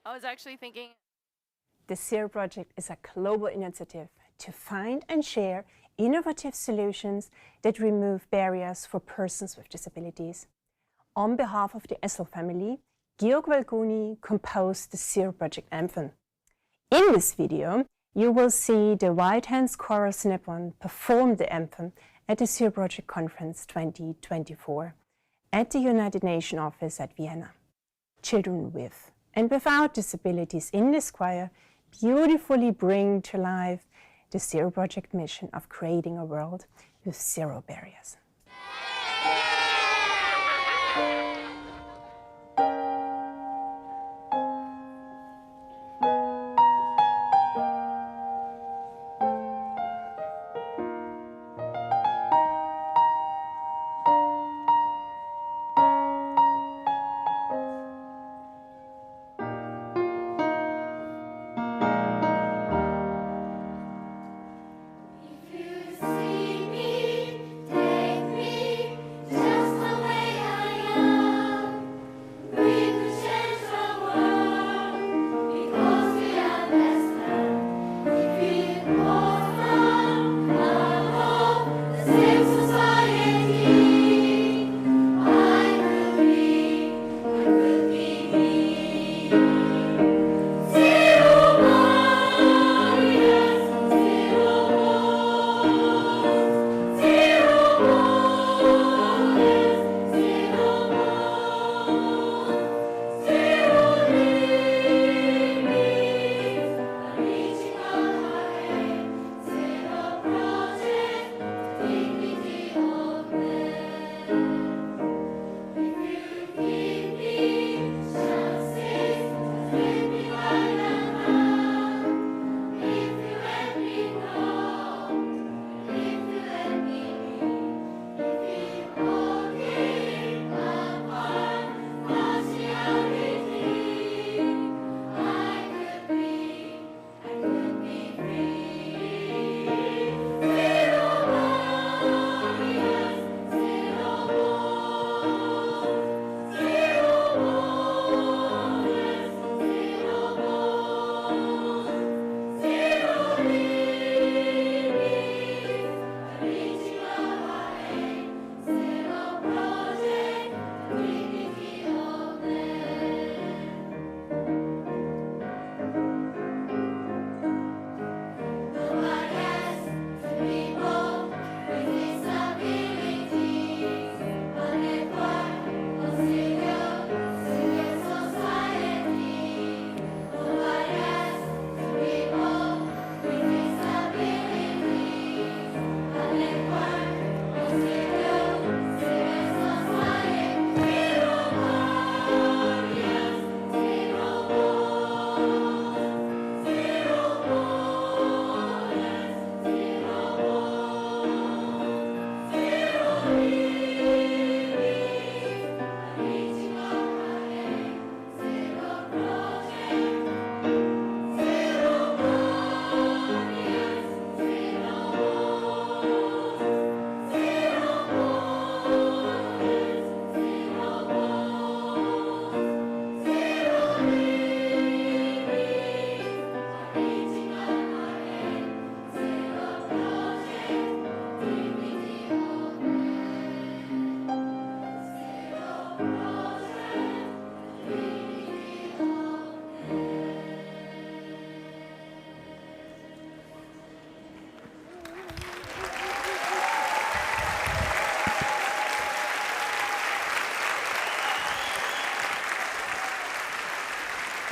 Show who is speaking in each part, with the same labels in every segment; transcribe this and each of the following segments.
Speaker 1: I was actually thinking...
Speaker 2: The Zero Project is a global initiative to find and share innovative solutions that remove barriers for persons with disabilities. On behalf of the Essel family, Georg Valguni composed the Zero Project anthem. In this video, you will see the White Hands Chorus Nippon perform the anthem at the Zero Project Conference 2024 at the United Nations office at Vienna. Children with and without disabilities in this choir beautifully bring to life the Zero Project mission of creating a world with zero barriers.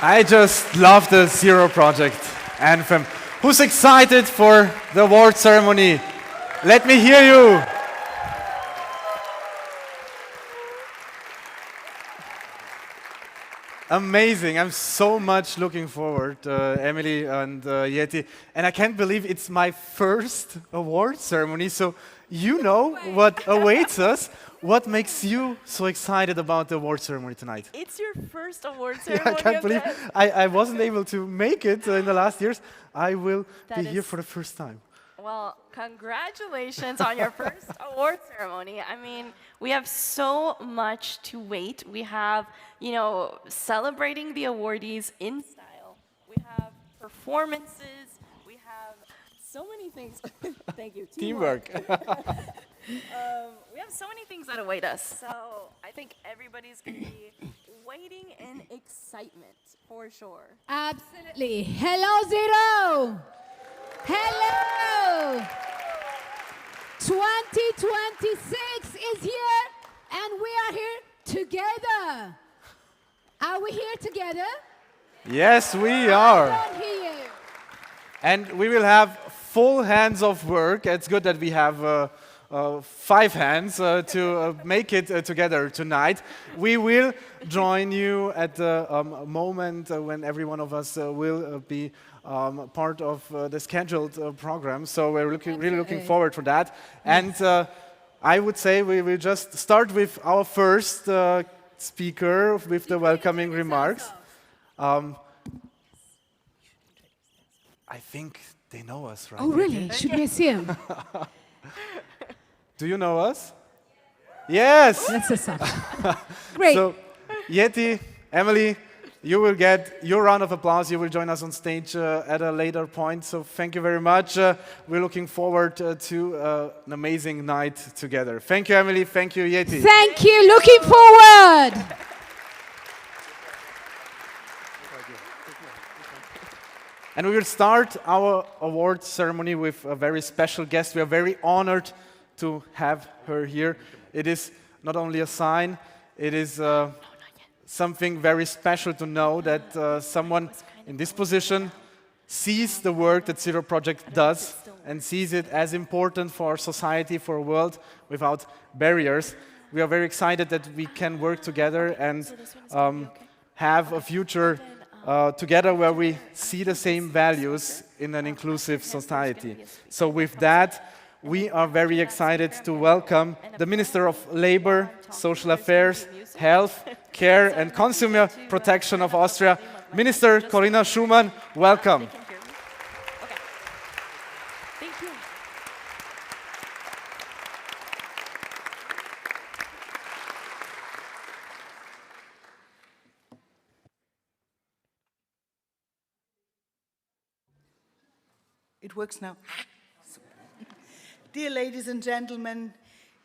Speaker 3: I just love the Zero Project anthem. Who's excited for the award ceremony? Let me hear you. Amazing. I'm so much looking forward, Emily and Yeti. And I can't believe it's my first award ceremony. So you know what awaits us. What makes you so excited about the award ceremony tonight?
Speaker 1: It's your first award ceremony.
Speaker 3: Yeah, I can't believe I wasn't able to make it in the last years. I will be here for the first time.
Speaker 1: Well, congratulations on your first award ceremony. I mean, we have so much to wait. We have, celebrating the awardees in style. We have performances. We have so many things. Thank you.
Speaker 3: Teamwork.
Speaker 1: We have so many things that await us. So I think everybody's going to be waiting in excitement for sure.
Speaker 4: Absolutely. Hello, Zero. Hello. 2026 is here, and we are here together. Are we here together?
Speaker 3: Yes, we are.
Speaker 4: I don't hear you.
Speaker 3: And we will have full hands of work. It's good that we have 5 hands to make it together tonight. We will join you at the moment when every one of us will be part of the scheduled program. So we're really looking forward for that. And I would say we will just start with our first speaker with the welcoming remarks. I think they know us, right?
Speaker 4: Oh, really? Should we see him?
Speaker 3: Do you know us? Yes!
Speaker 4: That's a song. Great.
Speaker 3: So, Yeti, Emily, you will get your round of applause. You will join us on stage at a later point. So thank you very much. We're looking forward to an amazing night together. Thank you, Emily. Thank you, Yeti.
Speaker 4: Thank you. Looking forward.
Speaker 3: And we will start our award ceremony with a very special guest. We are very honored to have her here. It is not only a sign, it is something very special to know that someone in this position sees the work that Zero Project does and sees it as important for our society, for a world without barriers. We are very excited that we can work together and have a future together where we see the same values in an inclusive society. So with that, we are very excited to welcome the Minister of Labor, Social Affairs, Health, Care and Consumer Protection of Austria, Minister Corinna Schumann. Welcome.
Speaker 1: Okay. Thank you.
Speaker 5: It works now. Dear ladies and gentlemen,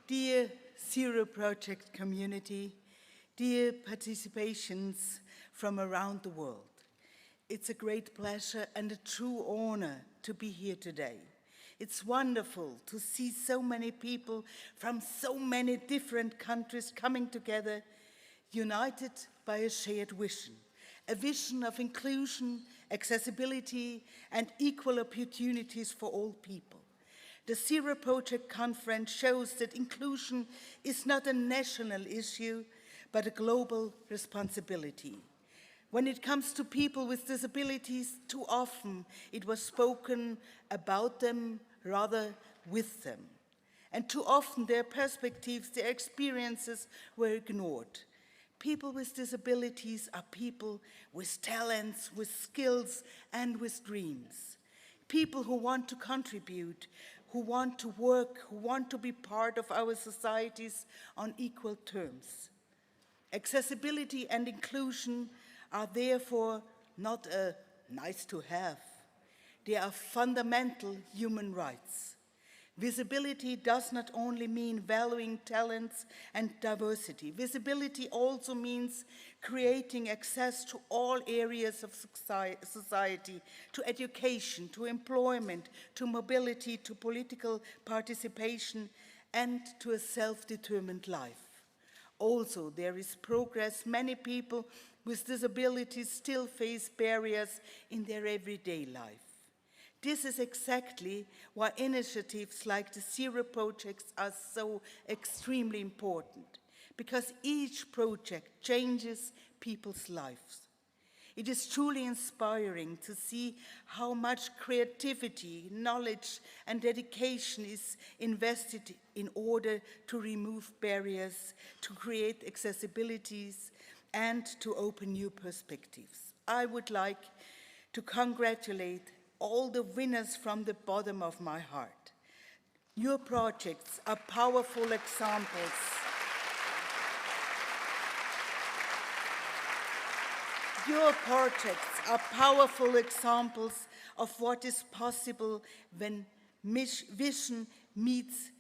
Speaker 5: dear Zero Project community, dear participations from around the world, it's a great pleasure and a true honor to be here today. It's wonderful to see so many people from so many different countries coming together, united by a shared vision. A vision of inclusion, accessibility, and equal opportunities for all people. The Zero Project Conference shows that inclusion is not a national issue, but a global responsibility. When it comes to people with disabilities, too often it was spoken about them rather with them. And too often their perspectives, their experiences were ignored. People with disabilities are people with talents, with skills, and with dreams. People who want to contribute, who want to work, who want to be part of our societies on equal terms. Accessibility and inclusion are therefore not a nice to have. They are fundamental human rights. Visibility does not only mean valuing talents and diversity. Visibility also means creating access to all areas of society, to education, to employment, to mobility, to political participation, and to a self-determined life. Also, there is progress. Many people with disabilities still face barriers in their everyday life. This is exactly why initiatives like the Zero Projects are so extremely important, because each project changes people's lives. It is truly inspiring to see how much creativity, knowledge, and dedication is invested in order to remove barriers, to create accessibilities, and to open new perspectives. I would like to congratulate all the winners from the bottom of my heart. Your projects are powerful examples. Your projects are powerful examples of what is possible when vision meets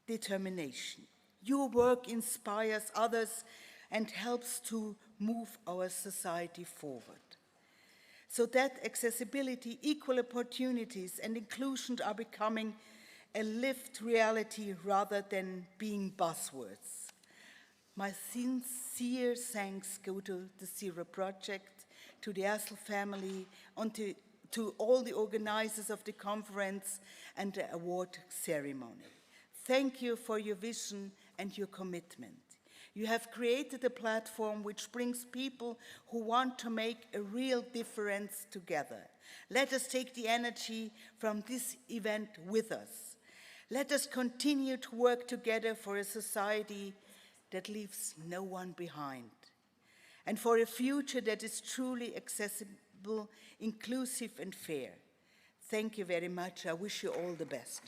Speaker 5: determination. Your work inspires others and helps to move our society forward, so that accessibility, equal opportunities, and inclusion are becoming a lived reality rather than being buzzwords. My sincere thanks go to the Zero Project, to the Assel family, and to all the organizers of the conference and the award ceremony. Thank you for your vision and your commitment. You have created a platform which brings people who want to make a real difference together. Let us take the energy from this event with us. Let us continue to work together for a society that leaves no one behind, and for a future that is truly accessible, inclusive, and fair. Thank you very much. I wish you all the best.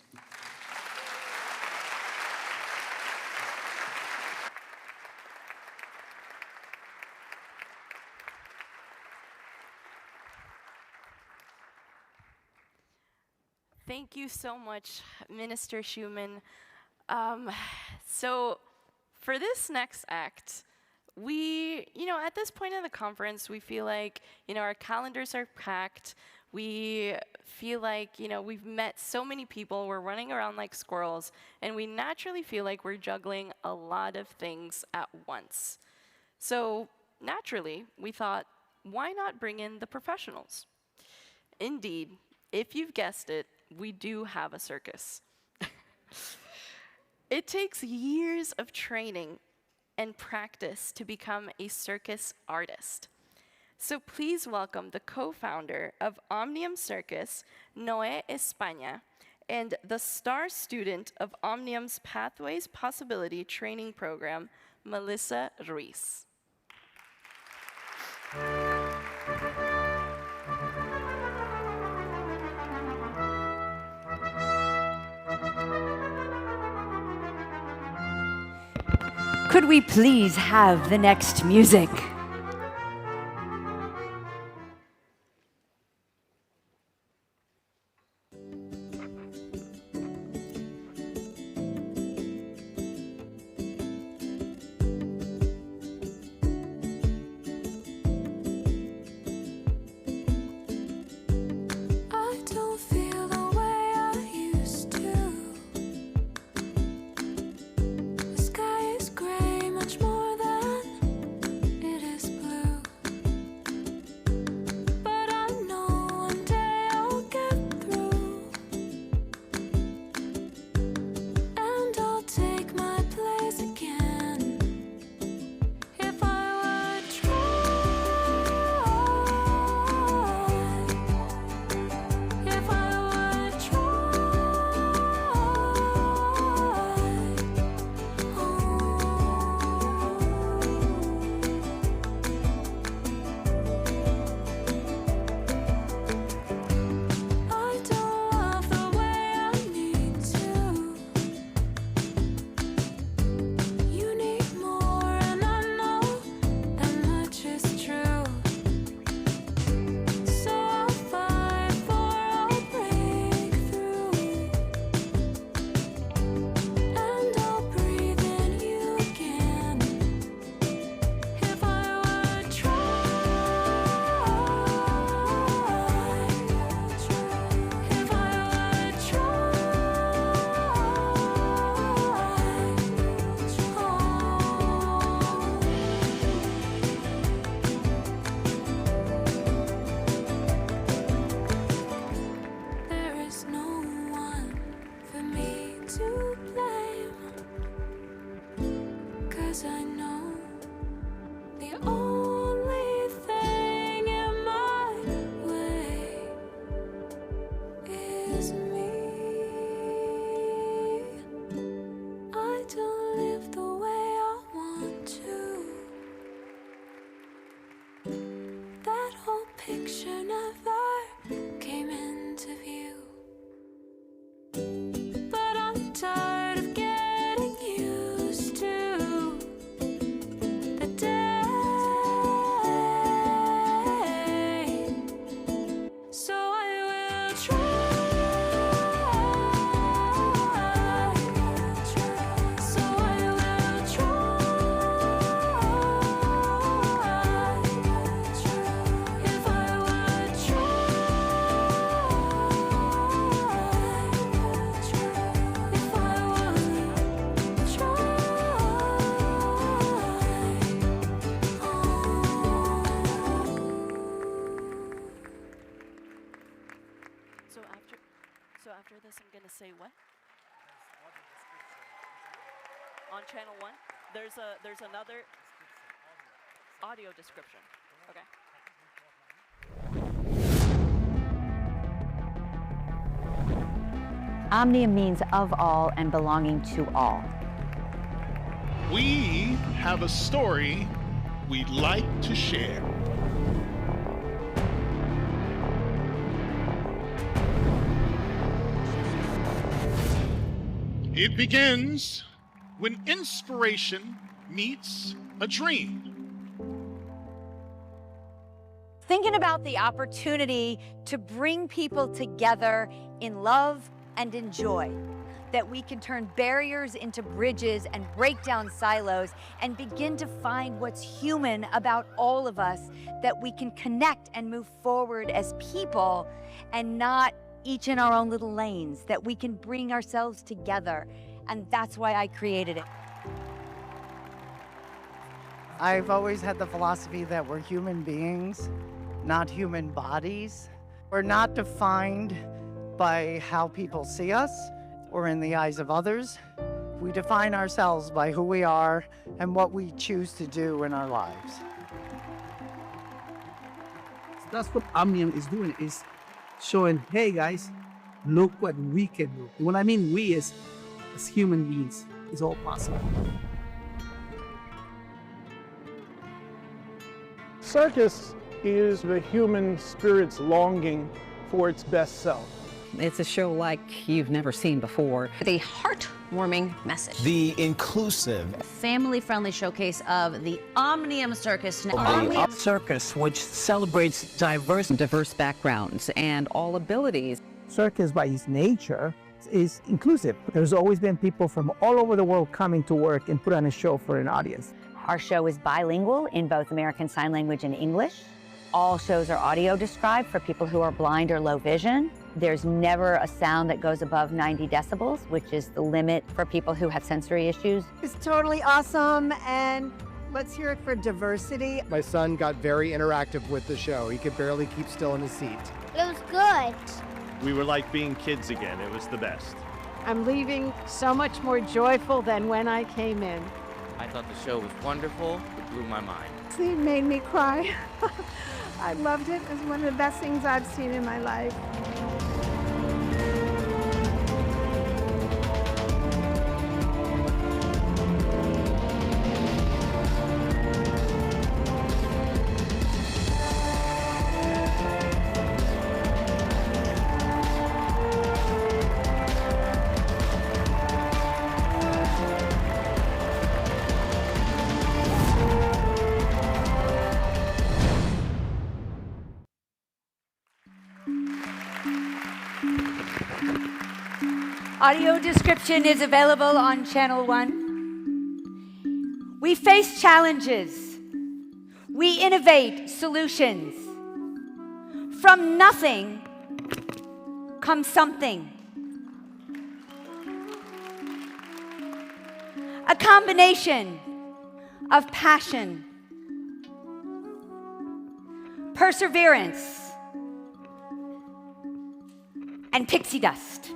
Speaker 1: Thank you so much, Minister Schumann. So for this next act, at this point in the conference, we feel like, our calendars are packed. We feel like, we've met so many people, we're running around like squirrels, and we naturally feel like we're juggling a lot of things at once. So naturally, we thought, why not bring in the professionals? Indeed, if you've guessed it, we do have a circus. It takes years of training and practice to become a circus artist. So please welcome the co-founder of Omnium Circus, Noé España, and the star student of Omnium's Pathways Possibility Training Program, Melissa Ruiz.
Speaker 6: Could we please have the next music?
Speaker 7: It is
Speaker 1: So after this, I'm going to say what? On channel 1? There's another audio description. Okay.
Speaker 6: Omnium means of all and belonging to all.
Speaker 7: We have a story we'd like to share. It begins when inspiration meets a dream.
Speaker 6: Thinking about the opportunity to bring people together in love and in joy, that we can turn barriers into bridges and break down silos and begin to find what's human about all of us, that we can connect and move forward as people and not each in our own little lanes, that we can bring ourselves together. And that's why I created it.
Speaker 8: I've always had the philosophy that we're human beings, not human bodies. We're not defined by how people see us or in the eyes of others. We define ourselves by who we are and what we choose to do in our lives.
Speaker 9: That's what Omnium is doing, is showing, hey guys, look what we can do. And when I mean we is, as human beings, it's all possible.
Speaker 10: Circus is the human spirit's longing for its best self.
Speaker 11: It's a show like you've never seen before.
Speaker 12: The heartwarming message.
Speaker 13: The inclusive,
Speaker 12: family-friendly showcase of the Omnium Circus.
Speaker 11: The Circus, which celebrates diverse backgrounds and all abilities.
Speaker 9: Circus, by its nature, is inclusive. There's always been people from all over the world coming to work and put on a show for an audience.
Speaker 6: Our show is bilingual in both American Sign Language and English. All shows are audio described for people who are blind or low vision. There's never a sound that goes above 90 decibels, which is the limit for people who have sensory issues.
Speaker 2: It's totally awesome, and let's hear it for diversity.
Speaker 14: My son got very interactive with the show. He could barely keep still in his seat.
Speaker 15: It was good.
Speaker 16: We were like being kids again. It was the best.
Speaker 17: I'm leaving so much more joyful than when I came in.
Speaker 18: I thought the show was wonderful. It blew my mind.
Speaker 17: It made me cry. I loved it. It was one of the best things I've seen in my life.
Speaker 6: Audio description is available on Channel 1. We face challenges. We innovate solutions. From nothing comes something. A combination of passion, perseverance, and pixie dust.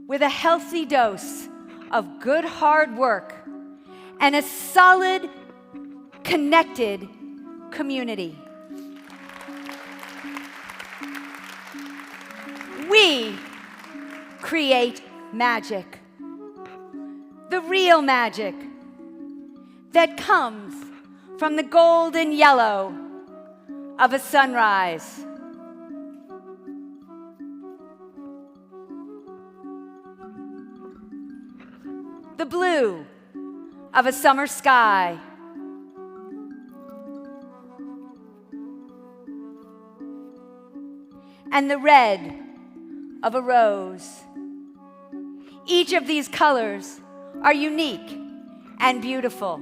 Speaker 6: With a healthy dose of good hard work and a solid, connected community. We create magic. The real magic that comes from the golden yellow of a sunrise. The blue of a summer sky. And the red of a rose. Each of these colors are unique and beautiful,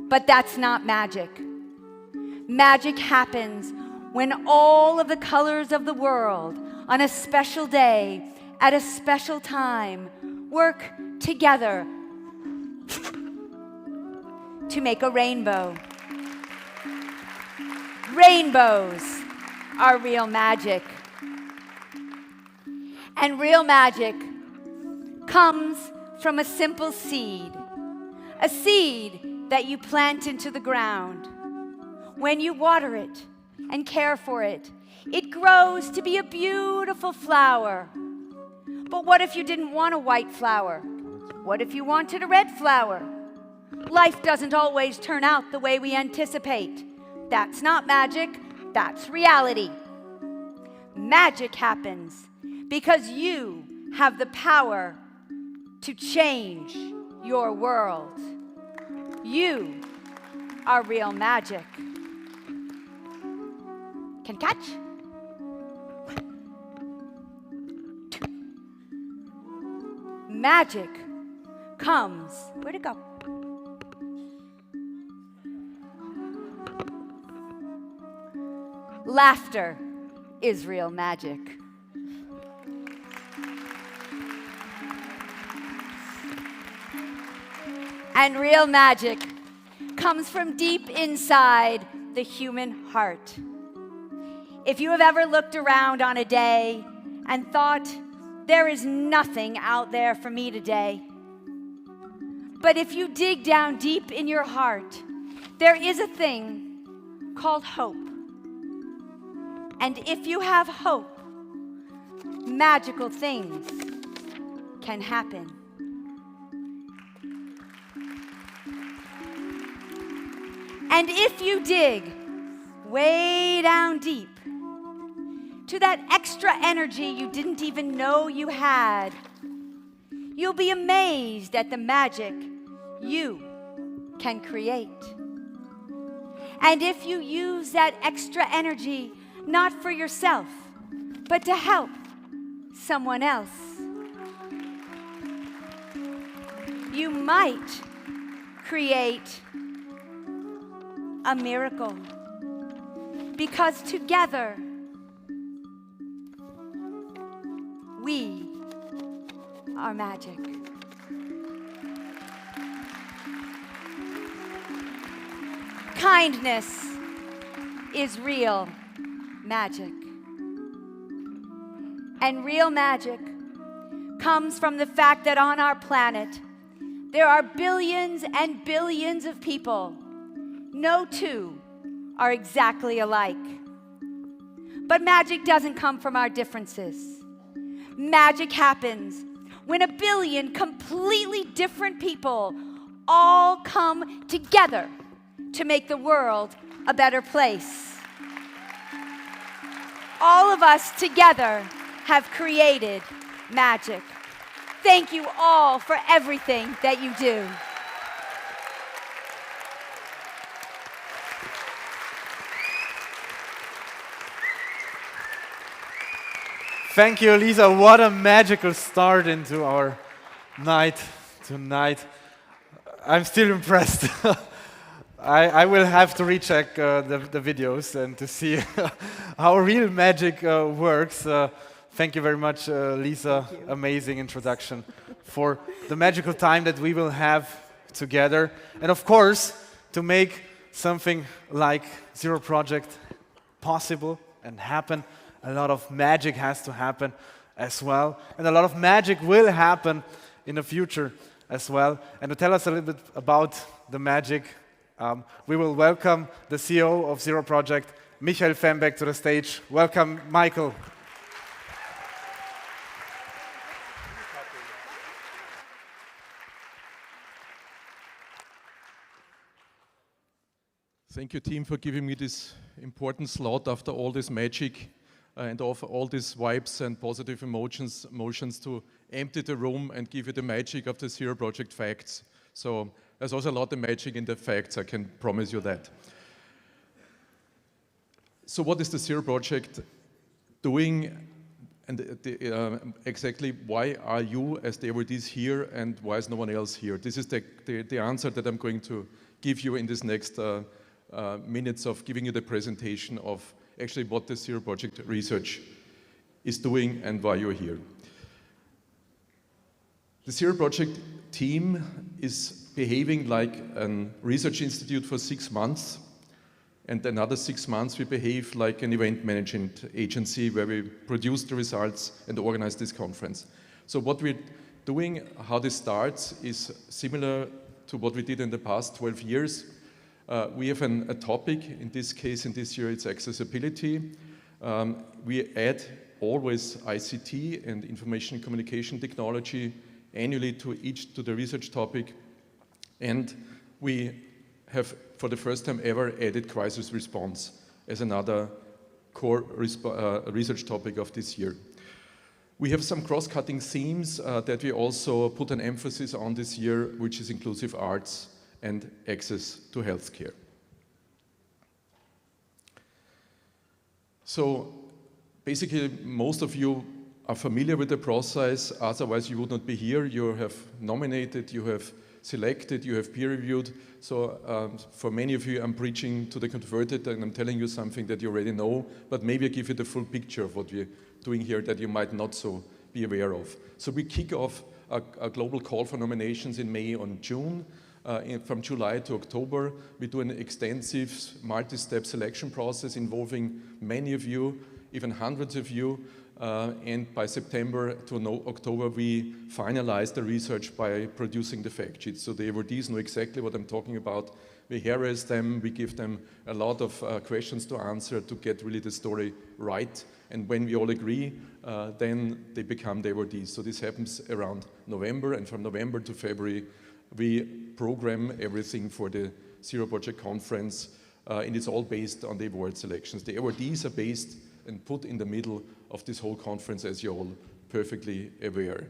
Speaker 6: but that's not magic. Magic happens when all of the colors of the world on a special day at a special time work together to make a rainbow. Rainbows are real magic. And real magic comes from a simple seed. A seed that you plant into the ground. When you water it and care for it, it grows to be a beautiful flower. But what if you didn't want a white flower? What if you wanted a red flower? Life doesn't always turn out the way we anticipate. That's not magic, that's reality. Magic happens because you have the power to change your world. You are real magic. Can catch? Magic comes. Where'd it go? Laughter is real magic. And real magic comes from deep inside the human heart. If you have ever looked around on a day and thought, there is nothing out there for me today. But if you dig down deep in your heart, there is a thing called hope. And if you have hope, magical things can happen. And if you dig way down deep to that extra energy you didn't even know you had, you'll be amazed at the magic you can create. And if you use that extra energy not for yourself, but to help someone else, you might create a miracle. Because together, we are magic. Kindness is real magic. And real magic comes from the fact that on our planet, there are billions and billions of people. No two are exactly alike. But magic doesn't come from our differences. Magic happens when a billion completely different people all come together to make the world a better place. All of us together have created magic. Thank you all for everything that you do.
Speaker 3: Thank you, Lisa. What a magical start into our night tonight. I'm still impressed. I will have to recheck the videos and to see how real magic works. Thank you very much, Lisa. Amazing introduction for the magical time that we will have together. And of course, to make something like Zero Project possible and happen, a lot of magic has to happen as well. And a lot of magic will happen in the future as well. And to tell us a little bit about the magic, we will welcome the CEO of Zero Project, Michael Fembeck, to the stage. Welcome, Michael.
Speaker 13: Thank you, team, for giving me this important slot after all this magic and offer all these vibes and positive emotions to empty the room and give you the magic of the Zero Project facts. So there's also a lot of magic in the facts, I can promise you that. So what is the Zero Project doing, and exactly why are you as the awardees here and why is no one else here? This is the answer that I'm going to give you in this next minutes of giving you the presentation of actually what the Zero Project research is doing and why you're here. The Zero Project team is behaving like a research institute for 6 months. And another 6 months we behave like an event management agency where we produce the results and organize this conference. So what we're doing, how this starts, is similar to what we did in the past 12 years. We have a topic, in this case, in this year it's accessibility. We add always ICT and information communication technology annually to the research topic. And we have, for the first time ever, added crisis response as another core research topic of this year. We have some cross-cutting themes that we also put an emphasis on this year, which is inclusive arts and access to healthcare. So basically, most of you are familiar with the process, otherwise you would not be here. You have nominated, you have selected, you have peer-reviewed. So for many of you, I'm preaching to the converted and I'm telling you something that you already know, but maybe I give you the full picture of what we're doing here that you might not so be aware of. So we kick off a global call for nominations in May and June. From July to October, we do an extensive multi-step selection process involving many of you, even hundreds of you. And by September to October, we finalize the research by producing the fact sheets. So the awardees know exactly what I'm talking about. We harass them, we give them a lot of questions to answer to get really the story right. And when we all agree, then they become the awardees. So this happens around November, and from November to February, we program everything for the Zero Project Conference, and it's all based on the award selections. The awardees are based and put in the middle of this whole conference, as you're all perfectly aware.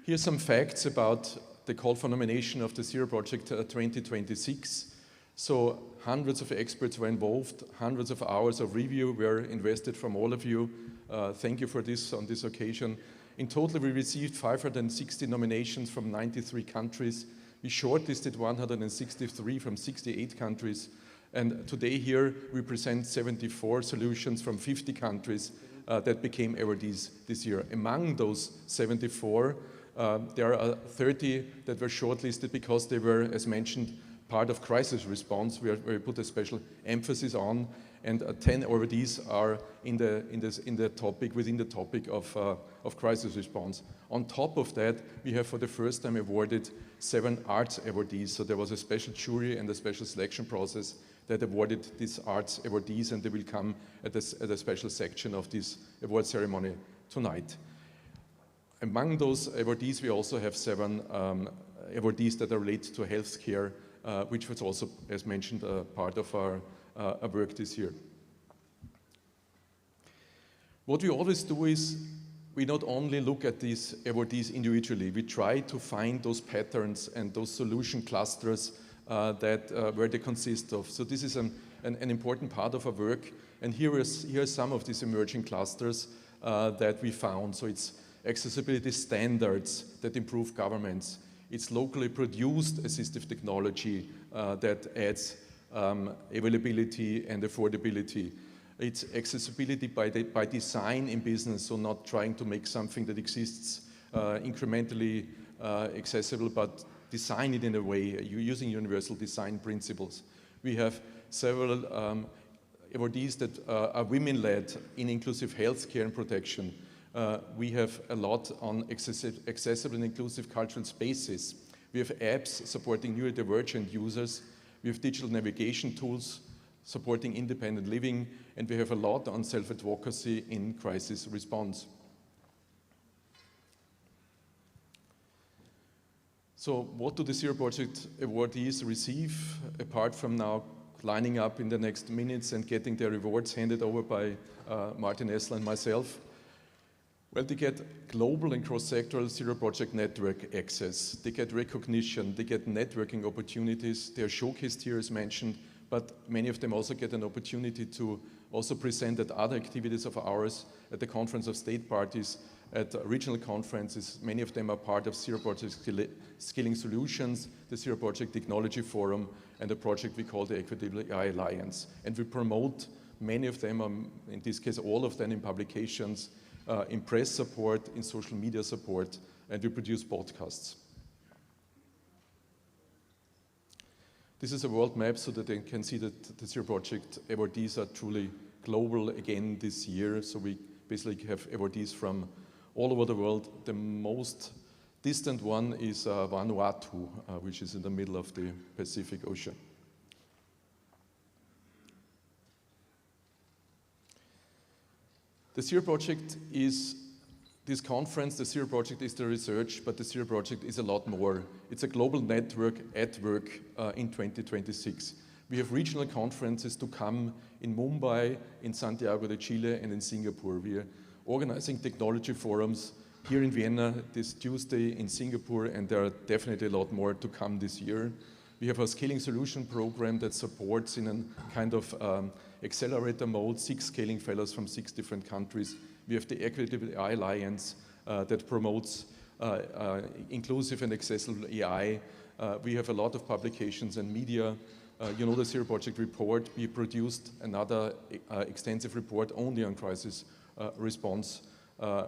Speaker 13: Here's some facts about the call for nomination of the Zero Project 2026. So hundreds of experts were involved, hundreds of hours of review were invested from all of you. Thank you for this on this occasion. In total, we received 560 nominations from 93 countries. We shortlisted 163 from 68 countries. And today here, we present 74 solutions from 50 countries that became awardees this year. Among those 74, there are 30 that were shortlisted because they were, as mentioned, part of crisis response, where we put a special emphasis on, and 10 awardees are within the topic of crisis response. On top of that, we have for the first time awarded 7 arts awardees. So there was a special jury and a special selection process that awarded these arts awardees, and they will come at a special section of this award ceremony tonight. Among those awardees, we also have 7 awardees that are related to healthcare, which was also, as mentioned, part of our work this year. What we always do is we not only look at these awardees individually, we try to find those patterns and those solution clusters where they consist of. So this is an important part of our work, and here are some of these emerging clusters that we found. So it's accessibility standards that improve governments. It's locally produced assistive technology that adds availability and affordability. It's accessibility by design in business, so not trying to make something that exists incrementally accessible, but design it in a way using universal design principles. We have several awardees that are women-led in inclusive healthcare and protection. We have a lot on accessible and inclusive cultural spaces. We have apps supporting neurodivergent users. We have digital navigation tools supporting independent living, and we have a lot on self-advocacy in crisis response. So what do the Zero Project awardees receive, apart from now lining up in the next minutes and getting their rewards handed over by Martin Essler and myself? Well, they get global and cross-sectoral Zero Project network access. They get recognition, they get networking opportunities. They are showcased here as mentioned, but many of them also get an opportunity to also present at other activities of ours, at the Conference of State Parties, at regional conferences. Many of them are part of Zero Project Scaling Solutions, the Zero Project Technology Forum, and a project we call the Equitable AI Alliance. And we promote many of them, in this case all of them, in publications, in press support, in social media support, and we produce podcasts. This is a world map so that they can see that the Zero Project awardees are truly global again this year. So we basically have awardees from all over the world. The most distant one is Vanuatu, which is in the middle of the Pacific Ocean. The Zero Project is this conference. The Zero Project is the research, but the Zero Project is a lot more. It's a global network at work in 2026. We have regional conferences to come in Mumbai, in Santiago de Chile, and in Singapore. We are organizing technology forums here in Vienna this Tuesday, in Singapore, and there are definitely a lot more to come this year. We have a scaling solution program that supports in a kind of accelerator mode 6 scaling fellows from 6 different countries. We have the Equitable AI Alliance that promotes inclusive and accessible AI. We have a lot of publications and media. You know the Zero Project report. We produced another extensive report only on crisis response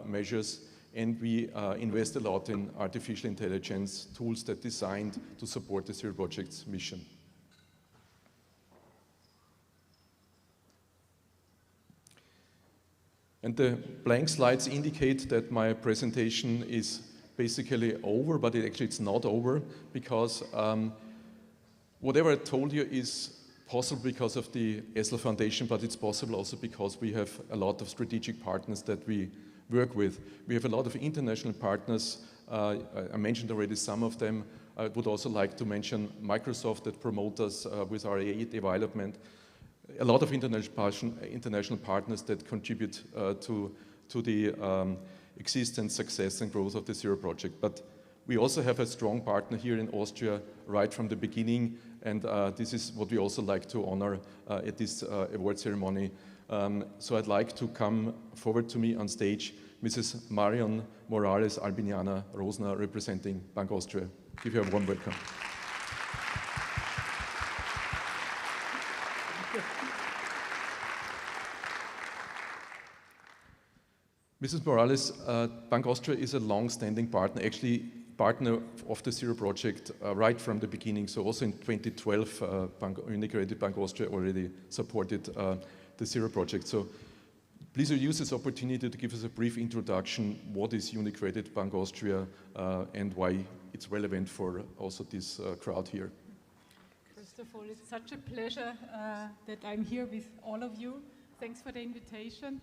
Speaker 13: measures. And we invest a lot in artificial intelligence tools that are designed to support the Zero Project's mission. And the blank slides indicate that my presentation is basically over, but it's not over, because whatever I told you is possible because of the ESL Foundation, but it's possible also because we have a lot of strategic partners that we work with. We have a lot of international partners. I mentioned already some of them. I would also like to mention Microsoft that promote us with our AI development. A lot of international partners that contribute to the existence, success, and growth of the Zero Project. But we also have a strong partner here in Austria right from the beginning, and this is what we also like to honor at this award ceremony. So I'd like to come forward to me on stage, Mrs. Marion Morales Albiniana Rosner, representing Bank Austria. Give her a warm welcome. Mrs. Morales, Bank Austria is a long-standing partner, actually partner of the Zero Project right from the beginning. So also in 2012, Integrated Bank Austria already supported the Zero Project. So please use this opportunity to give us a brief introduction. What is Integrated Bank Austria and why it's relevant for also this crowd here?
Speaker 15: First of all, it's such a pleasure that I'm here with all of you. Thanks for the invitation.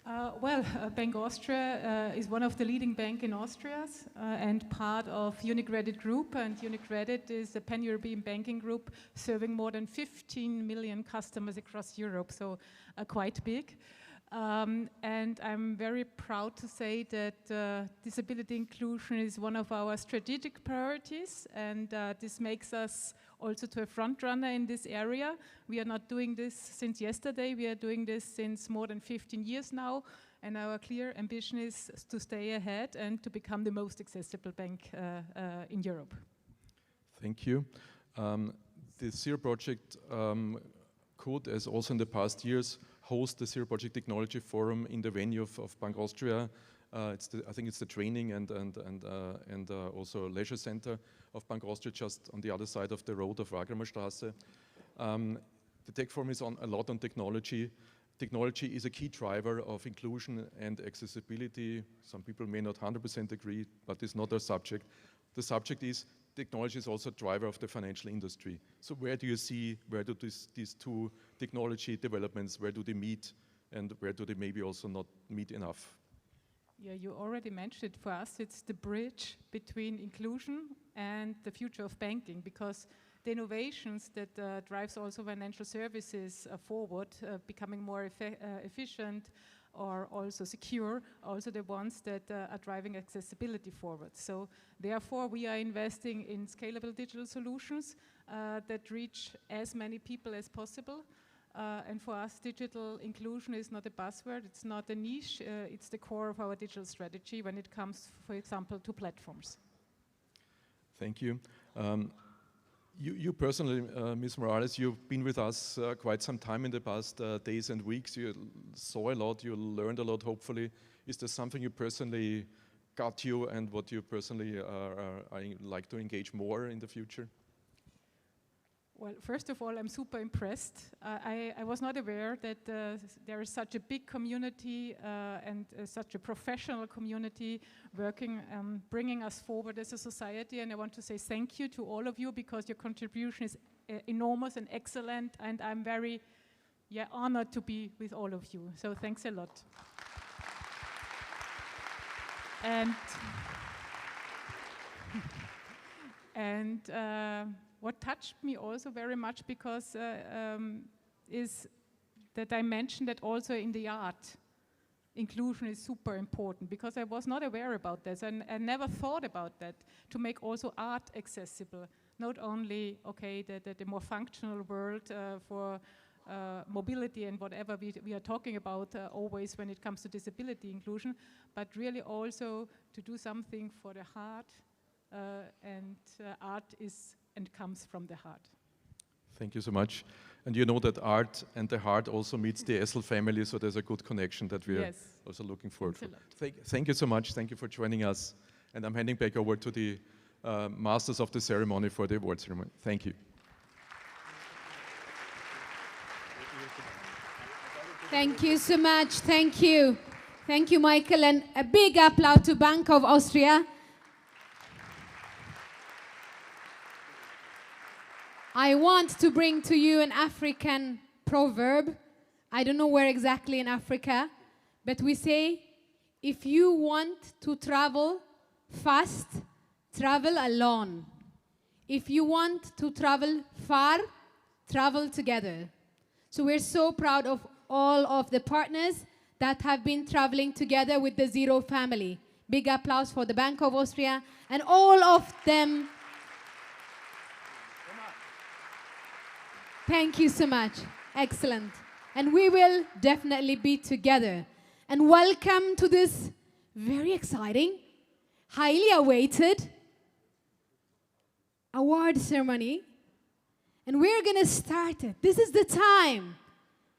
Speaker 15: Bank Austria is one of the leading banks in Austria and part of UniCredit Group. And UniCredit is a pan-European banking group serving more than 15 million customers across Europe, so quite big. And I'm very proud to say that disability inclusion is one of our strategic priorities, and this makes us also to a front runner in this area. We are not doing this since yesterday, we are doing this since more than 15 years now, and our clear ambition is to stay ahead and to become the most accessible bank in Europe.
Speaker 13: Thank you. The Zero Project could, as also in the past years, host the Zero Project Technology Forum in the venue of Bank Austria. I think it's the training and also leisure center of Bank Austria, just on the other side of the road of Wagramer Straße. The Tech Forum is a lot on technology. Technology is a key driver of inclusion and accessibility. Some people may not 100% agree, but it's not our subject. The subject is technology is also a driver of the financial industry. So where do you see, where do these two technology developments, where do they meet, and where do they maybe also not meet enough?
Speaker 15: Yeah, you already mentioned it. For us, it's the bridge between inclusion and the future of banking, because the innovations that drives also financial services forward, becoming more efficient or also secure, also the ones that are driving accessibility forward. So therefore, we are investing in scalable digital solutions that reach as many people as possible. And for us, digital inclusion is not a buzzword, it's not a niche, it's the core of our digital strategy when it comes, for example, to platforms.
Speaker 13: Thank you. You personally, Ms. Morales, you've been with us quite some time in the past days and weeks. You saw a lot, you learned a lot, hopefully. Is there something you personally got you and what you personally like to engage more in the future?
Speaker 15: Well, first of all, I'm super impressed. I was not aware that there is such a big community and such a professional community working, bringing us forward as a society. And I want to say thank you to all of you because your contribution is enormous and excellent. And I'm very honored to be with all of you. So thanks a lot. And what touched me also very much because is that I mentioned that also in the art, inclusion is super important because I was not aware about this and I never thought about that, to make also art accessible, not only, okay, the more functional world for mobility and whatever we are talking about always when it comes to disability inclusion, but really also to do something for the heart, and art is and comes from the heart.
Speaker 13: Thank you so much. And you know that art and the heart also meets the Essel family, so there's a good connection that we are also looking forward to. Thank you so much. Thank you for joining us. And I'm handing back over to the masters of the ceremony for the award ceremony. Thank you.
Speaker 4: Thank you so much. Thank you. Thank you, Michael. And a big applause to Bank of Austria. I want to bring to you an African proverb. I don't know where exactly in Africa, but we say, if you want to travel fast, travel alone. If you want to travel far, travel together. So we're so proud of all of the partners that have been traveling together with the Zero family. Big applause for the Bank of Austria and all of them. Thank you so much. Excellent. And we will definitely be together. And welcome to this very exciting, highly awaited award ceremony. And we're going to start it. This is the time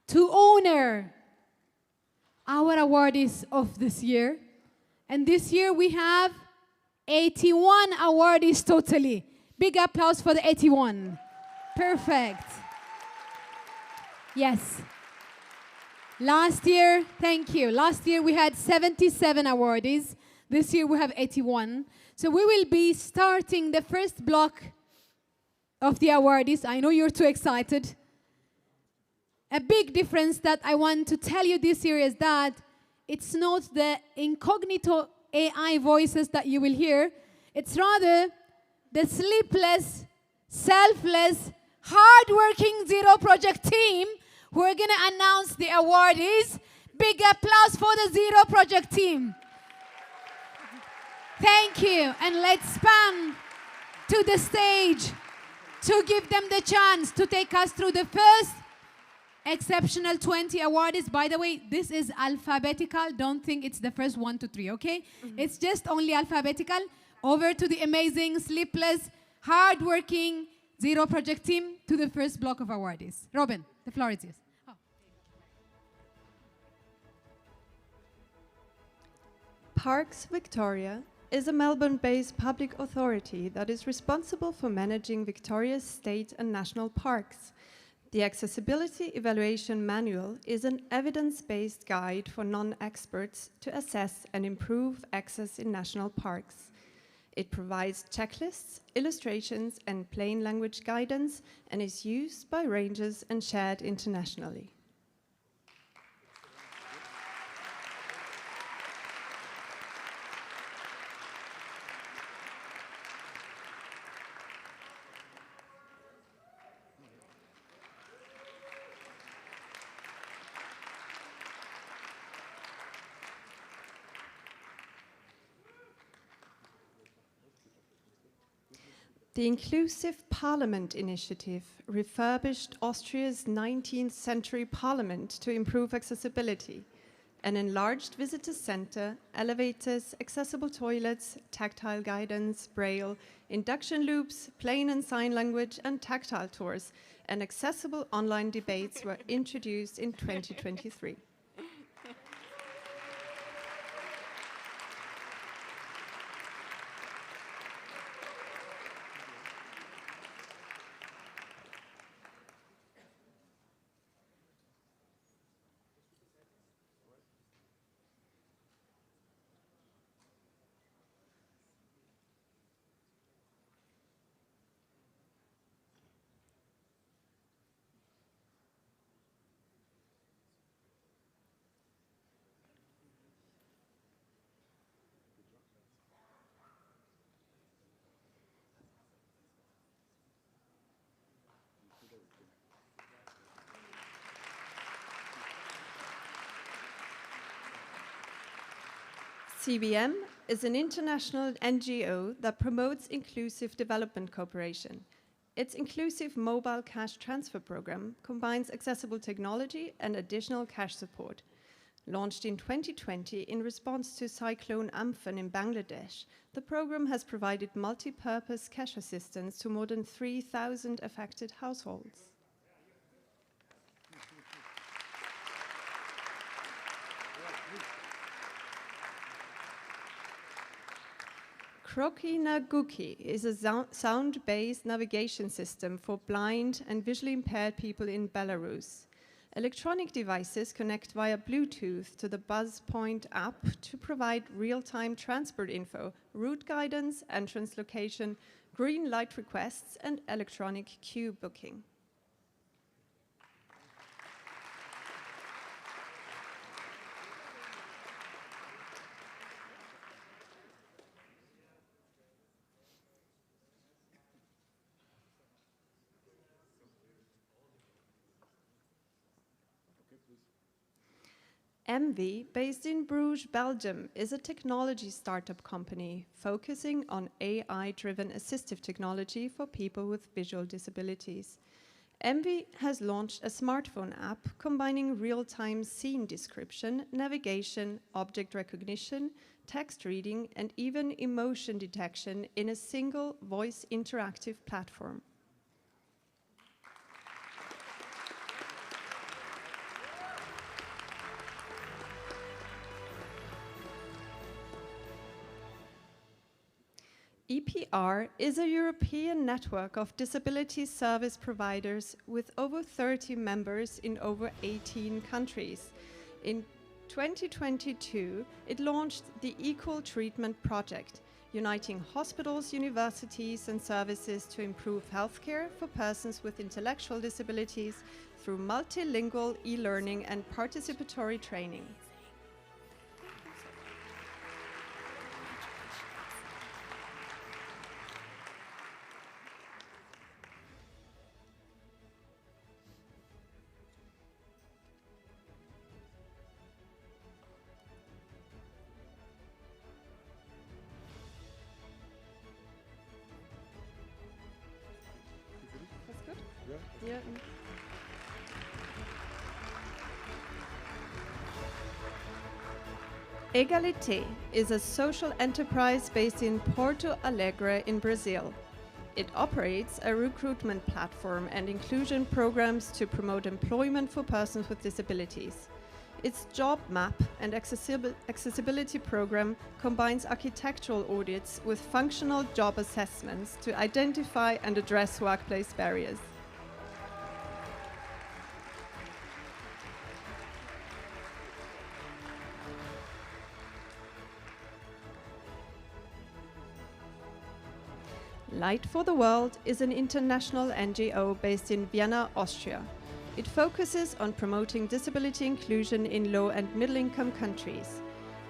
Speaker 4: to honor our awardees of this year. And this year we have 81 awardees totally. Big applause for the 81. Perfect. Yes. Last year, thank you. Last year we had 77 awardees. This year we have 81. So we will be starting the first block of the awardees. I know you're too excited. A big difference that I want to tell you this year is that it's not the incognito AI voices that you will hear. It's rather the sleepless, selfless, hard-working Zero Project team who are going to announce the awardees. Big applause for the Zero Project team. Thank you. And let's pan to the stage to give them the chance to take us through the first exceptional 20 awardees. By the way, this is alphabetical. Don't think it's the first 1 to 3, okay? It's just only alphabetical. Over to the amazing, sleepless, hard-working Zero Project team to the first block of awardees. Robin, the floor is yours. Oh.
Speaker 19: Parks Victoria is a Melbourne-based public authority that is responsible for managing Victoria's state and national parks. The Accessibility Evaluation Manual is an evidence-based guide for non-experts to assess and improve access in national parks. It provides checklists, illustrations, and plain language guidance and is used by rangers and shared internationally. The Inclusive Parliament Initiative refurbished Austria's 19th century parliament to improve accessibility. An enlarged visitor center, elevators, accessible toilets, tactile guidance, braille, induction loops, plain and sign language, and tactile tours, and accessible online debates were introduced in 2023. CBM is an international NGO that promotes inclusive development cooperation. Its inclusive mobile cash transfer program combines accessible technology and additional cash support. Launched in 2020 in response to Cyclone Amphan in Bangladesh, the program has provided multi-purpose cash assistance to more than 3,000 affected households. Kroki Naguki is a sound-based navigation system for blind and visually impaired people in Belarus. Electronic devices connect via Bluetooth to the BuzzPoint app to provide real-time transport info, route guidance, entrance location, green light requests, and electronic queue booking. MV, based in Bruges, Belgium, is a technology startup company focusing on AI-driven assistive technology for people with visual disabilities. MV has launched a smartphone app combining real-time scene description, navigation, object recognition, text reading, and even emotion detection in a single voice interactive platform. EPR is a European network of disability service providers with over 30 members in over 18 countries. In 2022, it launched the Equal Treatment Project, uniting hospitals, universities, and services to improve healthcare for persons with intellectual disabilities through multilingual e-learning and participatory training. Yeah. Egalité is a social enterprise based in Porto Alegre in Brazil. It operates a recruitment platform and inclusion programs to promote employment for persons with disabilities. Its job map and accessibility program combines architectural audits with functional job assessments to identify and address workplace barriers. Light for the World is an international NGO based in Vienna, Austria. It focuses on promoting disability inclusion in low and middle-income countries.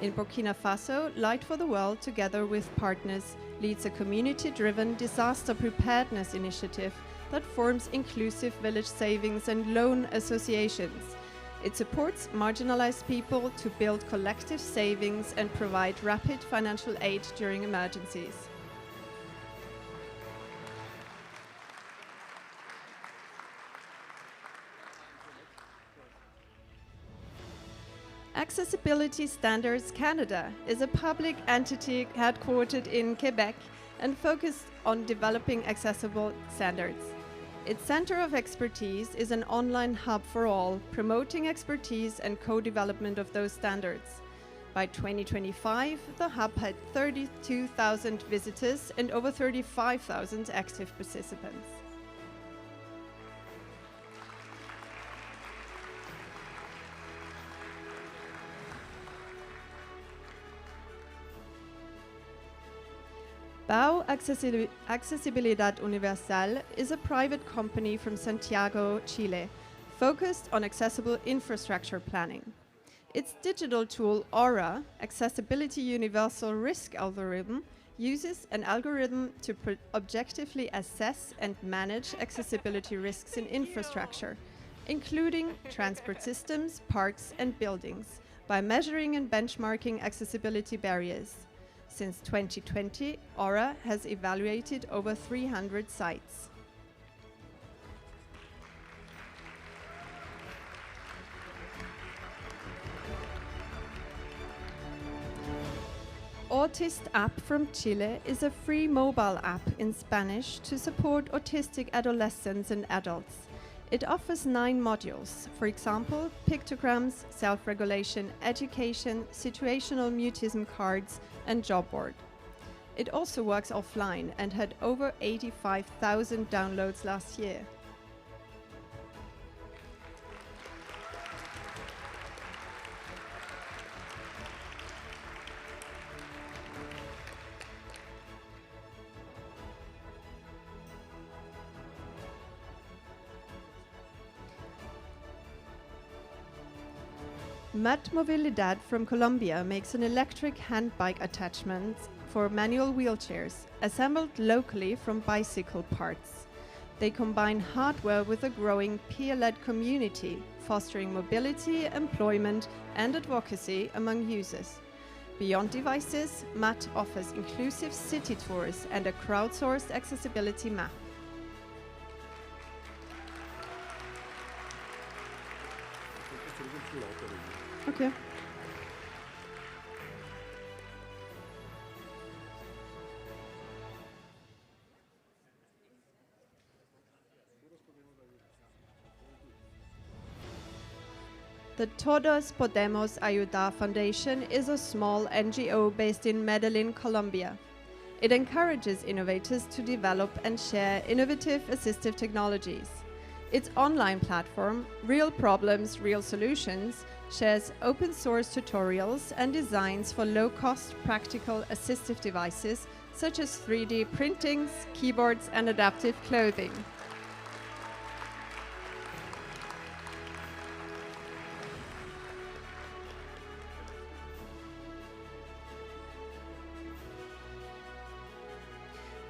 Speaker 19: In Burkina Faso, Light for the World, together with partners, leads a community-driven disaster preparedness initiative that forms inclusive village savings and loan associations. It supports marginalized people to build collective savings and provide rapid financial aid during emergencies. Accessibility Standards Canada is a public entity headquartered in Quebec and focused on developing accessible standards. Its center of expertise is an online hub for all, promoting expertise and co-development of those standards. By 2025, the hub had 32,000 visitors and over 35,000 active participants. BAU Accesibilidad Universal is a private company from Santiago, Chile, focused on accessible infrastructure planning. Its digital tool Aura, Accessibility Universal Risk Algorithm, uses an algorithm to objectively assess and manage accessibility risks in infrastructure, including transport systems, parks, and buildings, by measuring and benchmarking accessibility barriers. Since 2020, Aura has evaluated over 300 sites. Autist App from Chile is a free mobile app in Spanish to support autistic adolescents and adults. It offers 9 modules, for example, pictograms, self-regulation, education, situational mutism cards, and job board. It also works offline and had over 85,000 downloads last year. Mat Movilidad from Colombia makes an electric handbike attachment for manual wheelchairs, assembled locally from bicycle parts. They combine hardware with a growing peer-led community, fostering mobility, employment, and advocacy among users. Beyond devices, Mat offers inclusive city tours and a crowdsourced accessibility map. Okay. The Todos Podemos Ayudar Foundation is a small NGO based in Medellin, Colombia. It encourages innovators to develop and share innovative assistive technologies. Its online platform, Real Problems, Real Solutions, shares open source tutorials and designs for low-cost practical assistive devices such as 3D printings, keyboards, and adaptive clothing.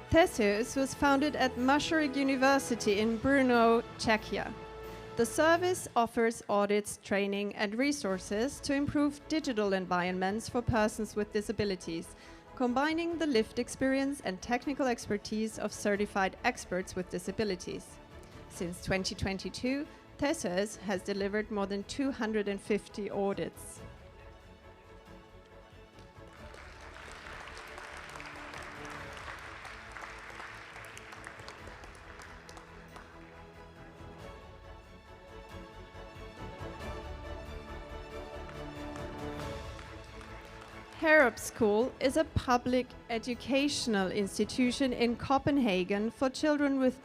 Speaker 19: Theseus was founded at Maastricht University in Brno, Czechia. The service offers audits, training, and resources to improve digital environments for persons with disabilities, combining the lived experience and technical expertise of certified experts with disabilities. Since 2022, Theseus has delivered more than 250 audits. Herup School is a public educational institution in Copenhagen for children with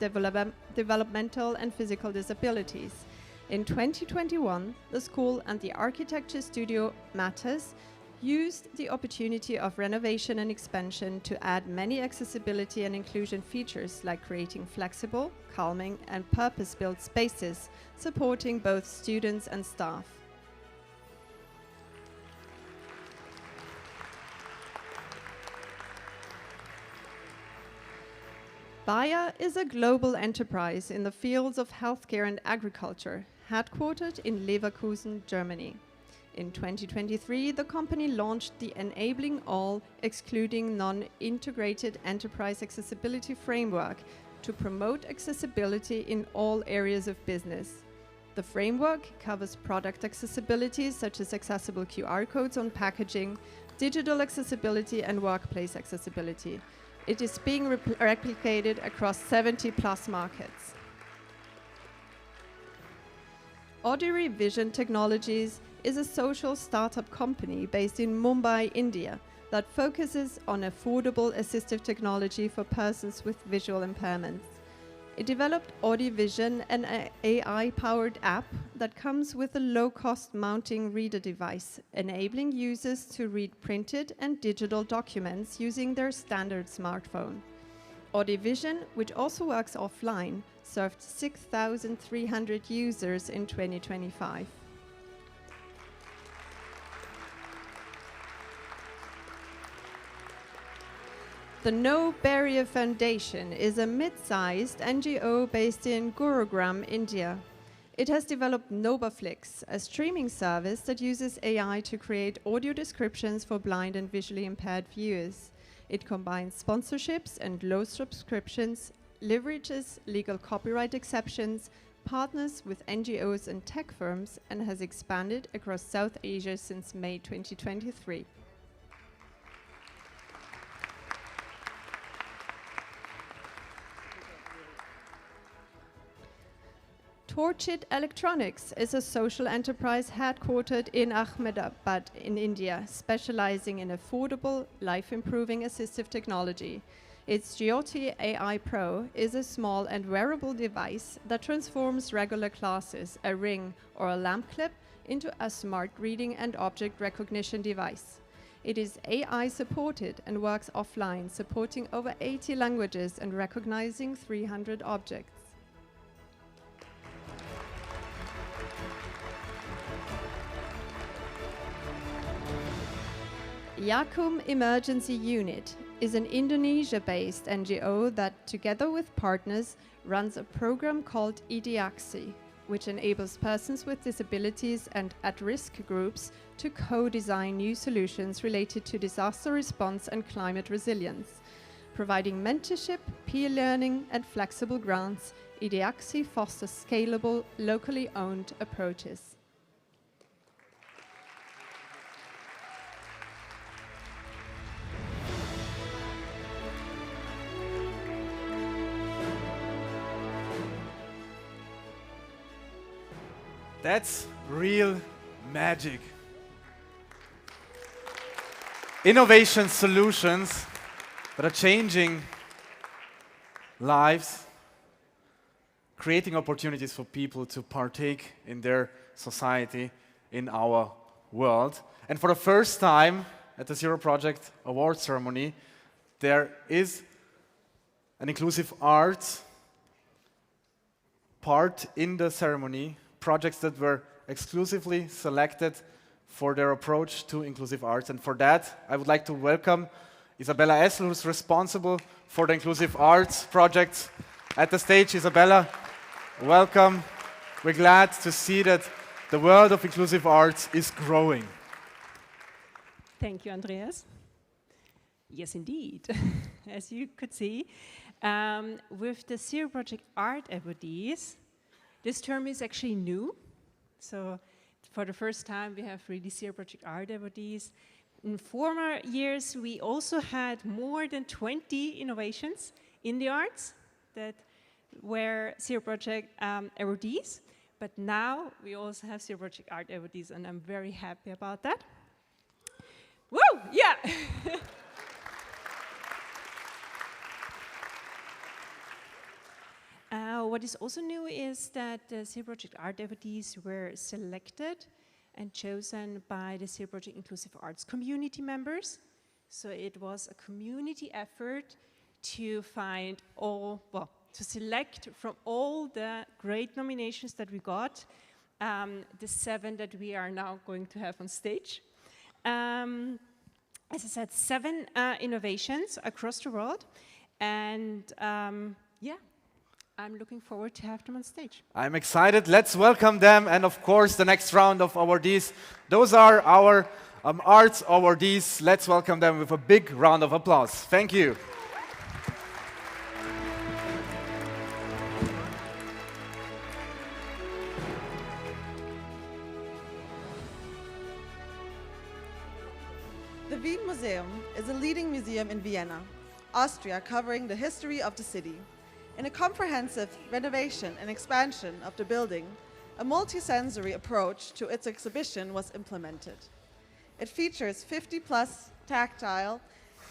Speaker 19: developmental and physical disabilities. In 2021, the school and the architecture studio Matters used the opportunity of renovation and expansion to add many accessibility and inclusion features like creating flexible, calming, and purpose-built spaces, supporting both students and staff. Bayer is a global enterprise in the fields of healthcare and agriculture, headquartered in Leverkusen, Germany. In 2023, the company launched the Enabling All, Excluding Non-Integrated Enterprise Accessibility Framework to promote accessibility in all areas of business. The framework covers product accessibility, such as accessible QR codes on packaging, digital accessibility, and workplace accessibility. It is being replicated across 70+ markets. Audiri Vision Technologies is a social startup company based in Mumbai, India, that focuses on affordable assistive technology for persons with visual impairments. It developed AudiVision, an AI-powered app that comes with a low-cost mounting reader device, enabling users to read printed and digital documents using their standard smartphone. AudiVision, which also works offline, served 6,300 users in 2025. The No Barrier Foundation is a mid-sized NGO based in Gurugram, India. It has developed NovaFlix, a streaming service that uses AI to create audio descriptions for blind and visually impaired viewers. It combines sponsorships and low subscriptions, leverages legal copyright exceptions, partners with NGOs and tech firms, and has expanded across South Asia since May 2023. Torchit Electronics is a social enterprise headquartered in Ahmedabad in India, specializing in affordable, life-improving assistive technology. Its Jyoti AI Pro is a small and wearable device that transforms regular glasses, a ring, or a lamp clip into a smart reading and object recognition device. It is AI supported and works offline, supporting over 80 languages and recognizing 300 objects. Yakum Emergency Unit is an Indonesia-based NGO that, together with partners, runs a program called IDEAXI, which enables persons with disabilities and at-risk groups to co-design new solutions related to disaster response and climate resilience. Providing mentorship, peer learning, and flexible grants, IDEAXI fosters scalable, locally owned approaches.
Speaker 3: That's real magic. Innovation solutions that are changing lives, creating opportunities for people to partake in their society, in our world. And for the first time at the Zero Project Award ceremony, there is an inclusive arts part in the ceremony, projects that were exclusively selected for their approach to inclusive arts. And for that, I would like to welcome Isabella Essel, who's responsible for the inclusive arts projects at the stage. Isabella, welcome. We're glad to see that the world of inclusive arts is growing.
Speaker 20: Thank you, Andreas. Yes, indeed. As you could see, with the Zero Project Art Awardees, this term is actually new. So for the first time, we have really Zero Project Art Awardees. In former years, we also had more than 20 innovations in the arts that were Zero Project Awardees. But now we also have Zero Project Art Awardees, and I'm very happy about that. Woo! Yeah! What is also new is that the Zero Project Art Awardees were selected and chosen by the Zero Project Inclusive Arts community members. So it was a community effort to find to select from all the great nominations that we got, the 7 that we are now going to have on stage. As I said, 7 innovations across the world, and yeah. I'm looking forward to have them on stage.
Speaker 3: I'm excited. Let's welcome them. And of course, the next round of awardees. Those are our arts awardees. Let's welcome them with a big round of applause. Thank you.
Speaker 21: The Wien Museum is a leading museum in Vienna, Austria, covering the history of the city. In a comprehensive renovation and expansion of the building, a multi-sensory approach to its exhibition was implemented. It features 50+ tactile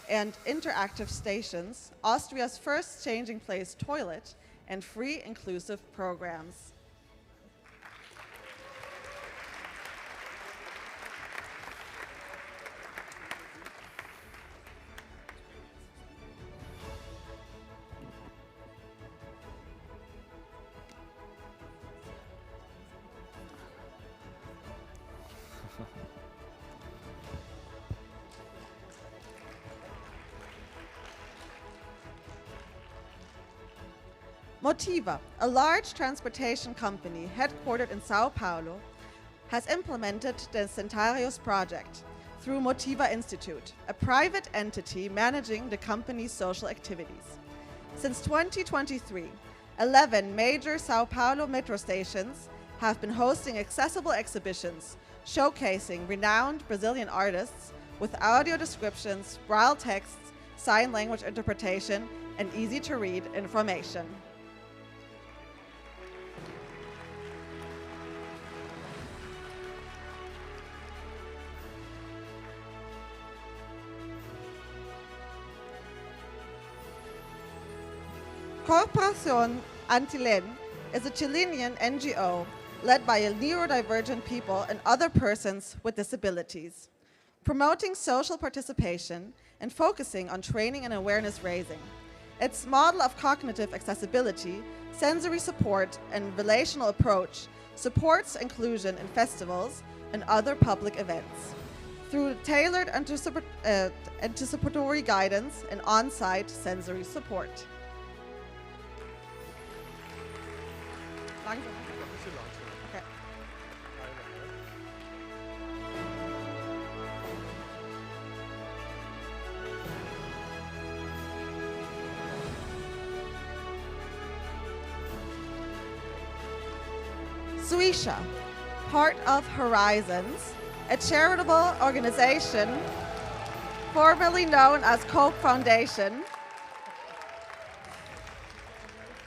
Speaker 21: and interactive stations, Austria's first changing place toilet, and free inclusive programs. Motiva, a large transportation company headquartered in Sao Paulo, has implemented the Centarios project through Motiva Institute, a private entity managing the company's social activities. Since 2023, 11 major Sao Paulo metro stations have been hosting accessible exhibitions showcasing renowned Brazilian artists with audio descriptions, braille texts, sign language interpretation, and easy-to-read information. Corporación Antilén is a Chilean NGO led by neurodivergent people and other persons with disabilities, promoting social participation and focusing on training and awareness raising. Its model of cognitive accessibility, sensory support, and relational approach supports inclusion in festivals and other public events through tailored anticipatory guidance and on-site sensory support. Okay. Suisha, part of Horizons, a charitable organization formerly known as Cope Foundation,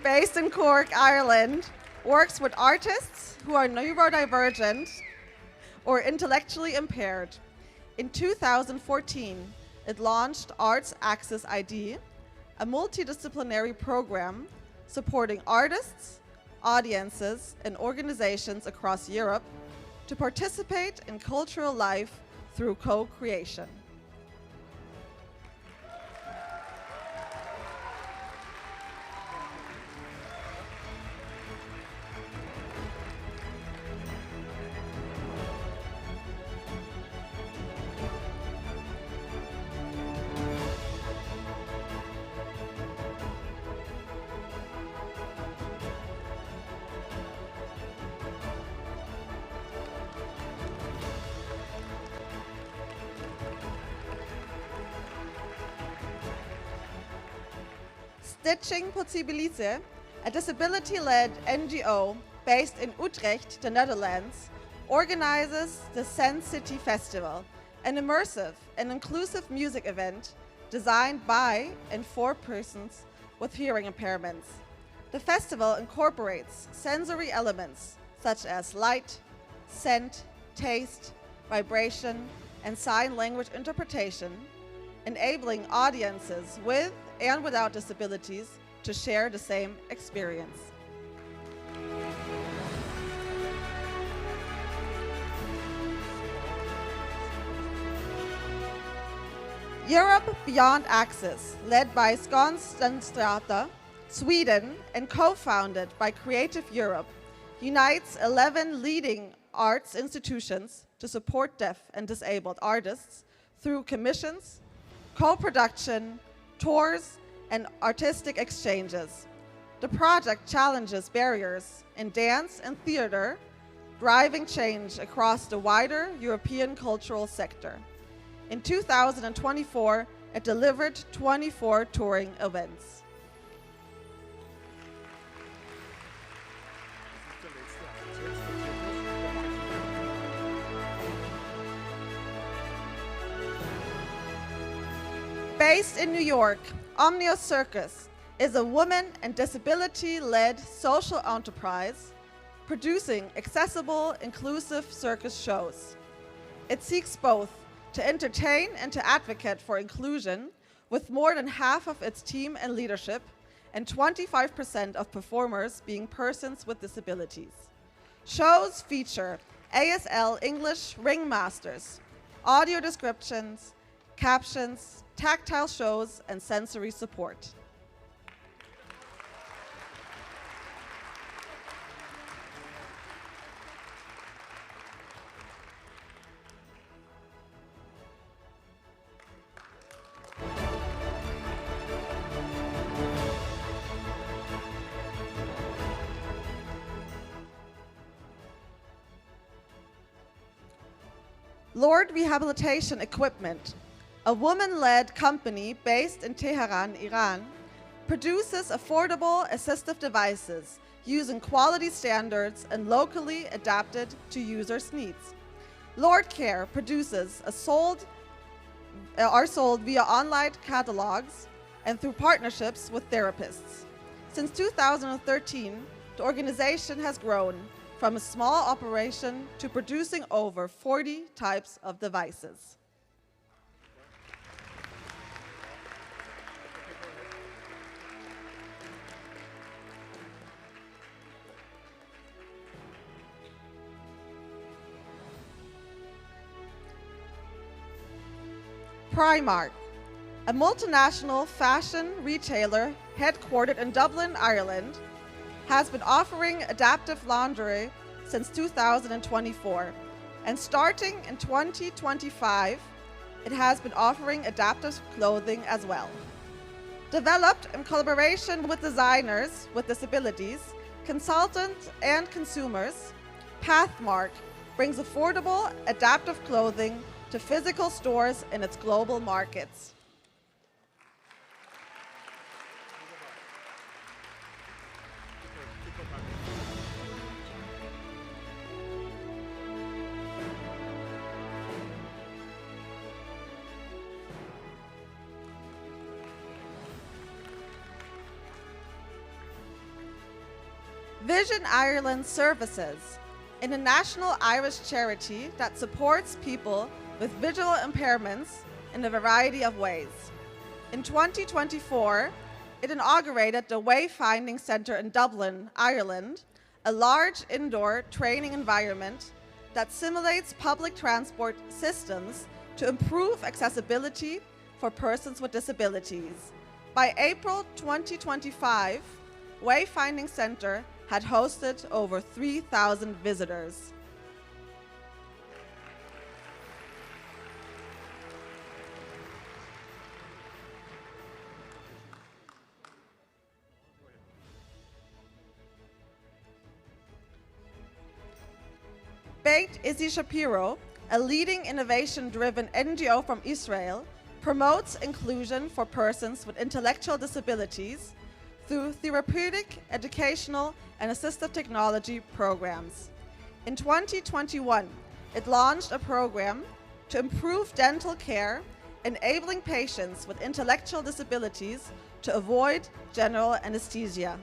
Speaker 21: based in Cork, Ireland, works with artists who are neurodivergent or intellectually impaired. In 2014, it launched Arts Access ID, a multidisciplinary program supporting artists, audiences, and organizations across Europe to participate in cultural life through co-creation. Stitching Possibilite, a disability-led NGO based in Utrecht, the Netherlands, organizes the Sen City Festival, an immersive and inclusive music event designed by and for persons with hearing impairments. The festival incorporates sensory elements such as light, scent, taste, vibration, and sign language interpretation, enabling audiences with and without disabilities to share the same experience. Europe Beyond Access, led by Skånstenstrata, Sweden, and co-founded by Creative Europe, unites 11 leading arts institutions to support deaf and disabled artists through commissions, co-production, tours, and artistic exchanges. The project challenges barriers in dance and theater, driving change across the wider European cultural sector. In 2024, it delivered 24 touring events. Based in New York, Omnia Circus is a woman and disability-led social enterprise producing accessible, inclusive circus shows. It seeks both to entertain and to advocate for inclusion, with more than half of its team and leadership and 25% of performers being persons with disabilities. Shows feature ASL English ringmasters, audio descriptions, captions, tactile shows, and sensory support. Lord Rehabilitation Equipment, a woman-led company based in Tehran, Iran, produces affordable assistive devices using quality standards and locally adapted to users' needs. Lord Care produces are sold via online catalogs and through partnerships with therapists. Since 2013, the organization has grown from a small operation to producing over 40 types of devices. Primark, a multinational fashion retailer headquartered in Dublin, Ireland, has been offering adaptive lingerie since 2024. And starting in 2025, it has been offering adaptive clothing as well. Developed in collaboration with designers with disabilities, consultants, and consumers, Pathmark brings affordable adaptive clothing to physical stores in its global markets. Vision Ireland Services, a national Irish charity that supports people with visual impairments in a variety of ways. In 2024, it inaugurated the Wayfinding Centre in Dublin, Ireland, a large indoor training environment that simulates public transport systems to improve accessibility for persons with disabilities. By April 2025, Wayfinding Centre had hosted over 3,000 visitors. Beit Izzy Shapiro, a leading innovation-driven NGO from Israel, promotes inclusion for persons with intellectual disabilities through therapeutic, educational, and assistive technology programs. In 2021, it launched a program to improve dental care, enabling patients with intellectual disabilities to avoid general anesthesia.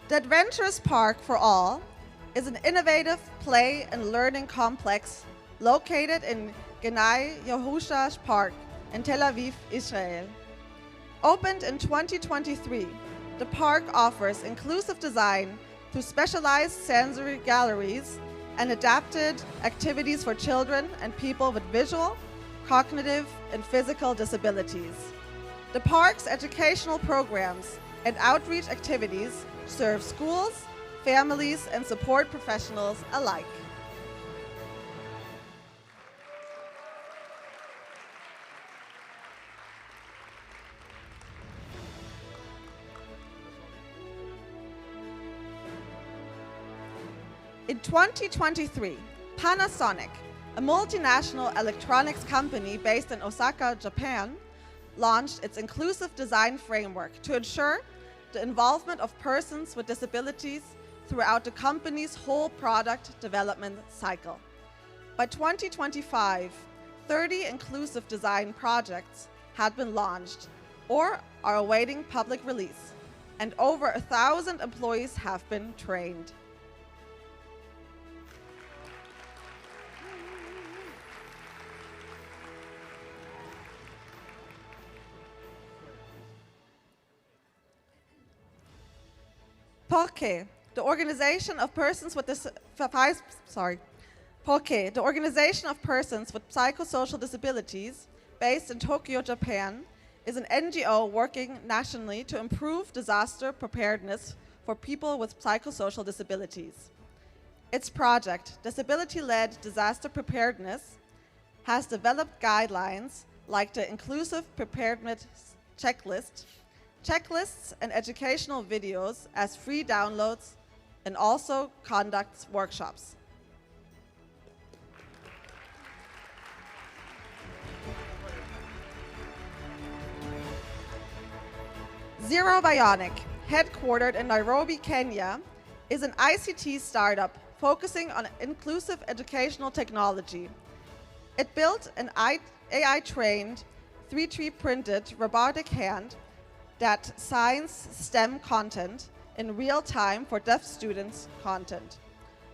Speaker 21: The Adventurous Park for All is an innovative play and learning complex located in Genai Yehusha Park in Tel Aviv, Israel. Opened in 2023, the park offers inclusive design through specialized sensory galleries and adapted activities for children and people with visual, cognitive, and physical disabilities. The park's educational programs and outreach activities serve schools, families, and support professionals alike. In 2023, Panasonic, a multinational electronics company based in Osaka, Japan, launched its inclusive design framework to ensure the involvement of persons with disabilities throughout the company's whole product development cycle. By 2025, 30 inclusive design projects had been launched or are awaiting public release, and over 1,000 employees have been trained. POCE, the Organization of Persons with POCE, the Organization of Persons with Psychosocial Disabilities, based in Tokyo, Japan, is an NGO working nationally to improve disaster preparedness for people with psychosocial disabilities. Its project, Disability-Led Disaster Preparedness, has developed guidelines like the Inclusive Preparedness Checklist, checklists and educational videos as free downloads, and also conducts workshops. Zero Bionic, headquartered in Nairobi, Kenya, is an ICT startup focusing on inclusive educational technology. It built an AI-trained, 3D printed robotic hand that signs STEM content in real time for deaf students' content.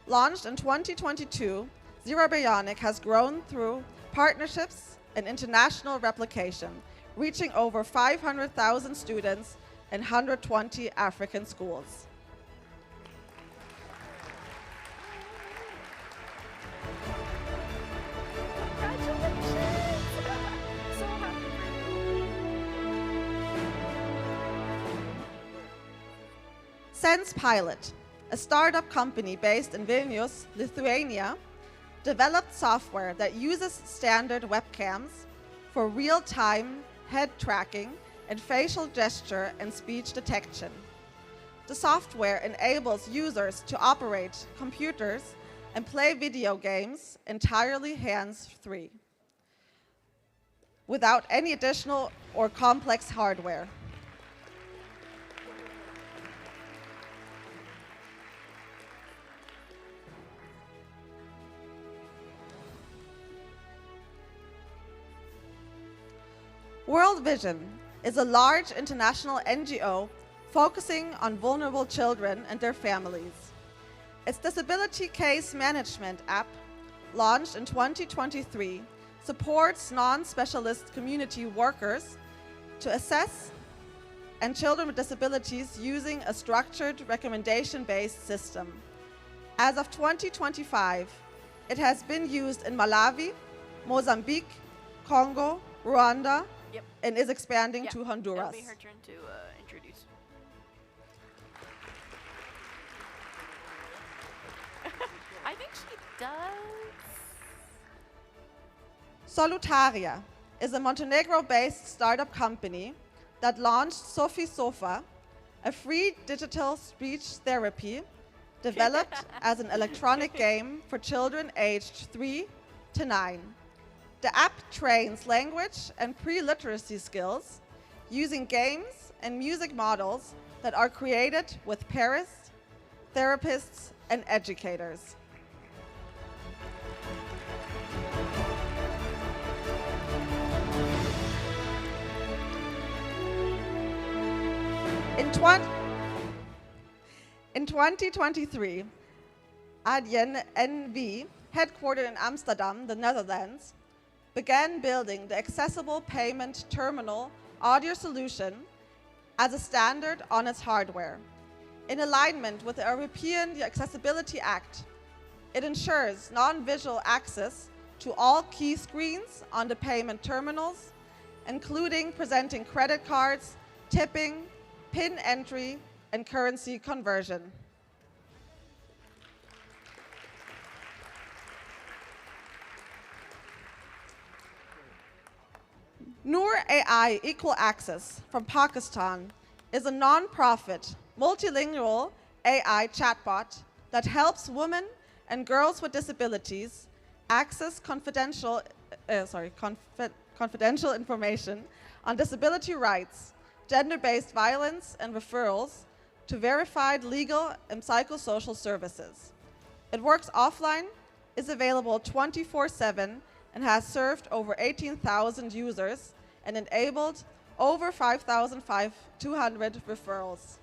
Speaker 21: Launched in 2022, Zero Bionic has grown through partnerships and international replication, reaching over 500,000 students in 120 African schools. Sense Pilot, a startup company based in Vilnius, Lithuania, developed software that uses standard webcams for real-time head tracking and facial gesture and speech detection. The software enables users to operate computers and play video games entirely hands-free, without any additional or complex hardware. World Vision is a large international NGO focusing on vulnerable children and their families. Its disability case management app, launched in 2023, supports non-specialist community workers to assess and children with disabilities using a structured recommendation-based system. As of 2025, it has been used in Malawi, Mozambique, Congo, Rwanda, and is expanding to Honduras.
Speaker 1: It'll be her turn to introduce. I think she does.
Speaker 21: Solutaria is a Montenegro-based startup company that launched Sophie Sofa, a free digital speech therapy developed as an electronic game for children aged 3 to 9. The app trains language and pre-literacy skills using games and music models that are created with parents, therapists, and educators. In 2023, ADN NV, headquartered in Amsterdam, the Netherlands, began building the accessible payment terminal audio solution as a standard on its hardware. In alignment with the European Accessibility Act, it ensures non-visual access to all key screens on the payment terminals, including presenting credit cards, tipping, PIN entry, and currency conversion. Noor AI Equal Access from Pakistan is a non-profit, multilingual AI chatbot that helps women and girls with disabilities access confidential information on disability rights, gender-based violence, and referrals to verified legal and psychosocial services. It works offline, is available 24/7, and has served over 18,000 users and enabled over 5,200 referrals.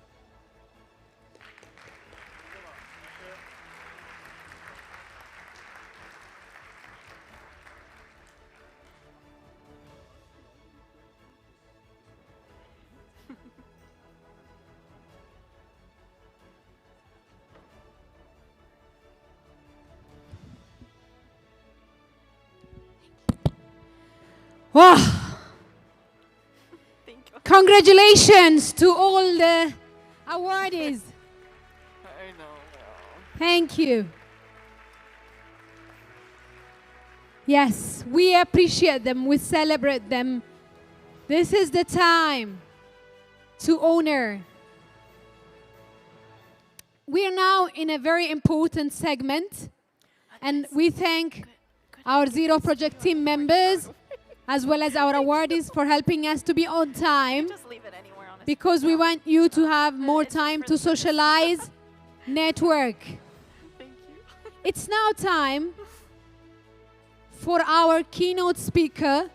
Speaker 4: Wow. Congratulations to all the awardees.
Speaker 1: I know.
Speaker 4: Thank you. Yes, we appreciate them, we celebrate them. This is the time to honor. We are now in a very important segment, and we thank our Zero Project team members as well as our awardees for helping us to be on time, because we want you to have more time to socialize, network. It's now time for our keynote speaker,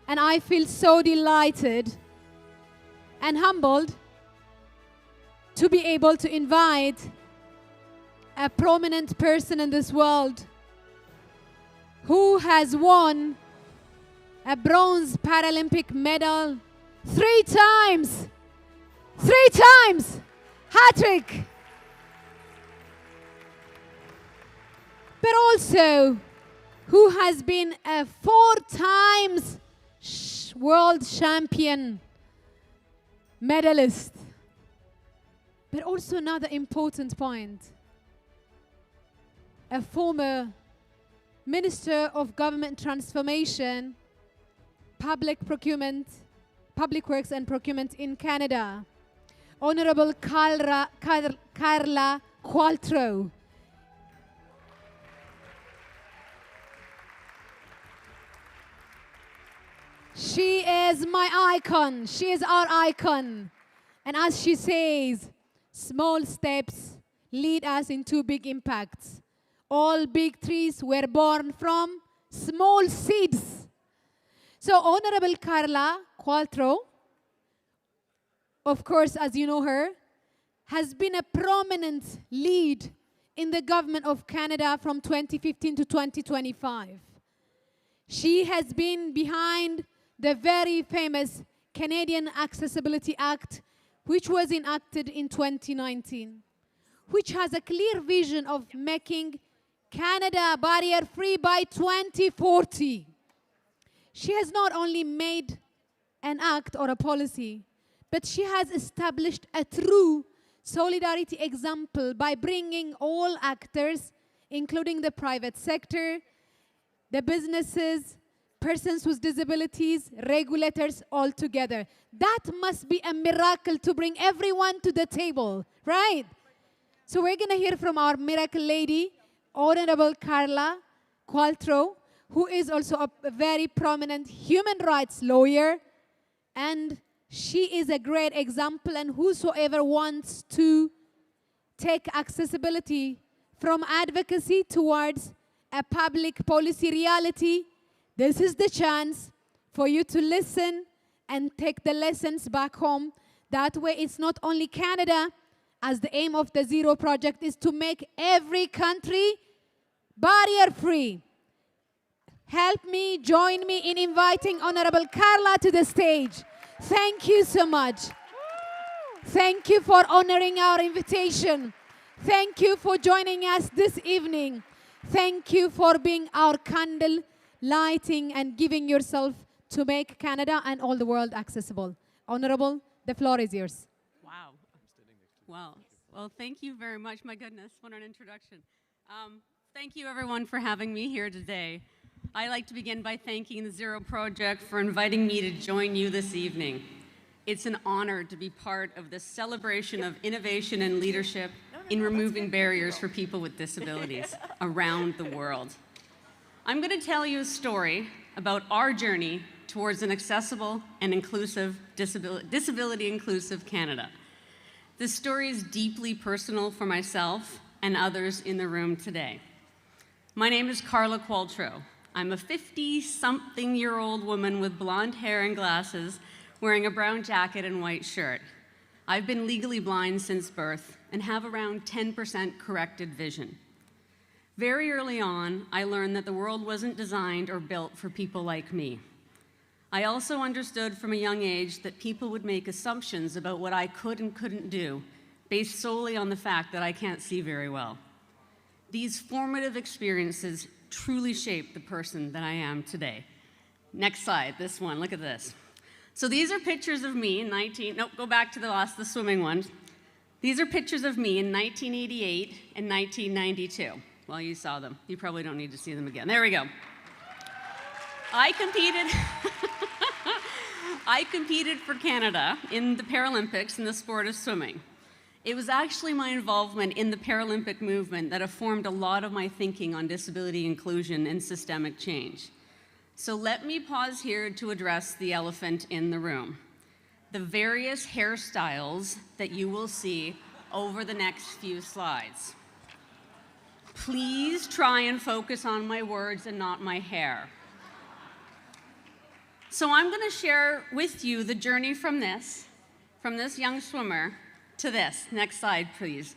Speaker 4: and I feel so delighted and humbled to be able to invite a prominent person in this world who has won a bronze Paralympic medal 3 times. 3 times! Hat-trick! But also, who has been a 4 times world champion medalist. But also another important point, a former Minister of Government Transformation, Public Procurement, Public Works and Procurement in Canada, Honorable Carla Qualtro. She is my icon. She is our icon. And as she says, small steps lead us into big impacts. All big trees were born from small seeds. So Honorable Carla Qualtro, of course, as you know her, has been a prominent lead in the government of Canada from 2015 to 2025. She has been behind the very famous Canadian Accessibility Act, which was enacted in 2019, which has a clear vision of making Canada barrier-free by 2040. She has not only made an act or a policy, but she has established a true solidarity example by bringing all actors, including the private sector, the businesses, persons with disabilities, regulators, all together. That must be a miracle to bring everyone to the table, right? So we're going to hear from our miracle lady, Honorable Carla Qualtro, who is also a very prominent human rights lawyer, and she is a great example, and whosoever wants to take accessibility from advocacy towards a public policy reality, this is the chance for you to listen and take the lessons back home. That way, it's not only Canada, as the aim of the Zero Project is to make every country barrier-free. Help me, join me in inviting Honorable Carla to the stage. Thank you so much. Thank you for honoring our invitation. Thank you for joining us this evening. Thank you for being our candle lighting and giving yourself to make Canada and all the world accessible. Honorable, the floor is yours.
Speaker 5: Wow. Wow. Well, thank you very much. My goodness, what an introduction. Thank you, everyone, for having me here today. I'd like to begin by thanking the Zero Project for inviting me to join you this evening. It's an honor to be part of this celebration of innovation and leadership in removing barriers for people with disabilities around the world. I'm going to tell you a story about our journey towards an accessible and inclusive, disability-inclusive Canada. This story is deeply personal for myself and others in the room today. My name is Carla Qualtro. I'm a 50-something-year-old woman with blonde hair and glasses, wearing a brown jacket and white shirt. I've been legally blind since birth and have around 10% corrected vision. Very early on, I learned that the world wasn't designed or built for people like me. I also understood from a young age that people would make assumptions about what I could and couldn't do, based solely on the fact that I can't see very well. These formative experiences truly shaped the person that I am today. Next slide, this one, look at this. So these are pictures of me in go back to the swimming one. These are pictures of me in 1988 and 1992. Well, you saw them. You probably don't need to see them again. There we go. I competed for Canada in the Paralympics in the sport of swimming. It was actually my involvement in the Paralympic movement that informed a lot of my thinking on disability inclusion and systemic change. So let me pause here to address the elephant in the room. The various hairstyles that you will see over the next few slides. Please try and focus on my words and not my hair. So I'm going to share with you the journey from this young swimmer to this. Next slide, please.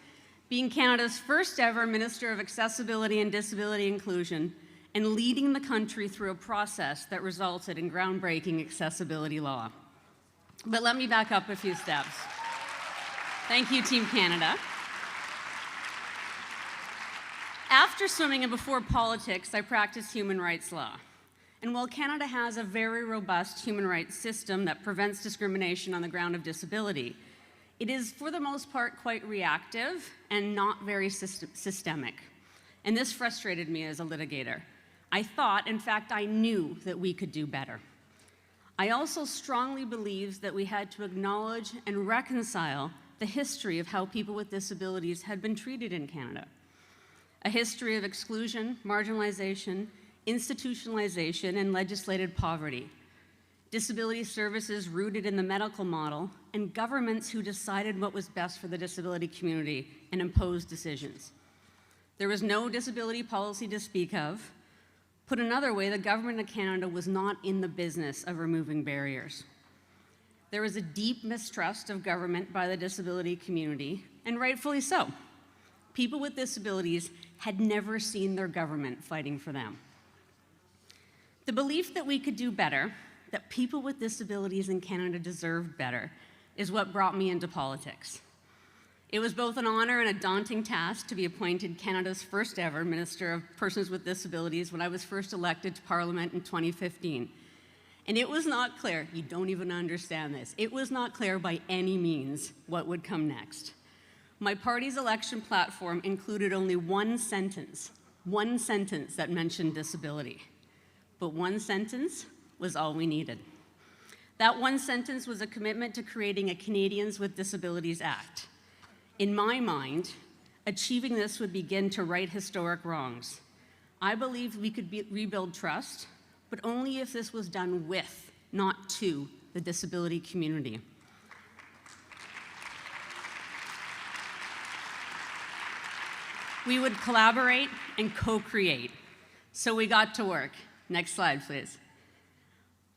Speaker 5: Being Canada's first ever Minister of Accessibility and Disability Inclusion and leading the country through a process that resulted in groundbreaking accessibility law. But let me back up a few steps. Thank you, Team Canada. After swimming and before politics, I practiced human rights law. And while Canada has a very robust human rights system that prevents discrimination on the ground of disability, it is, for the most part, quite reactive and not very systemic. And this frustrated me as a litigator. I thought, in fact, I knew that we could do better. I also strongly believed that we had to acknowledge and reconcile the history of how people with disabilities had been treated in Canada. A history of exclusion, marginalization, institutionalization, and legislated poverty. Disability services rooted in the medical model, and governments who decided what was best for the disability community and imposed decisions. There was no disability policy to speak of. Put another way, the government of Canada was not in the business of removing barriers. There was a deep mistrust of government by the disability community, and rightfully so. People with disabilities had never seen their government fighting for them. The belief that we could do better, that people with disabilities in Canada deserved better, is what brought me into politics. It was both an honor and a daunting task to be appointed Canada's first ever Minister of Persons with Disabilities when I was first elected to Parliament in 2015. And it was not clear, you don't even understand this, it was not clear by any means what would come next. My party's election platform included only one sentence that mentioned disability. But one sentence was all we needed. That one sentence was a commitment to creating a Canadians with Disabilities Act. In my mind, achieving this would begin to right historic wrongs. I believed we could rebuild trust, but only if this was done with, not to, the disability community. We would collaborate and co-create. So we got to work. Next slide, please.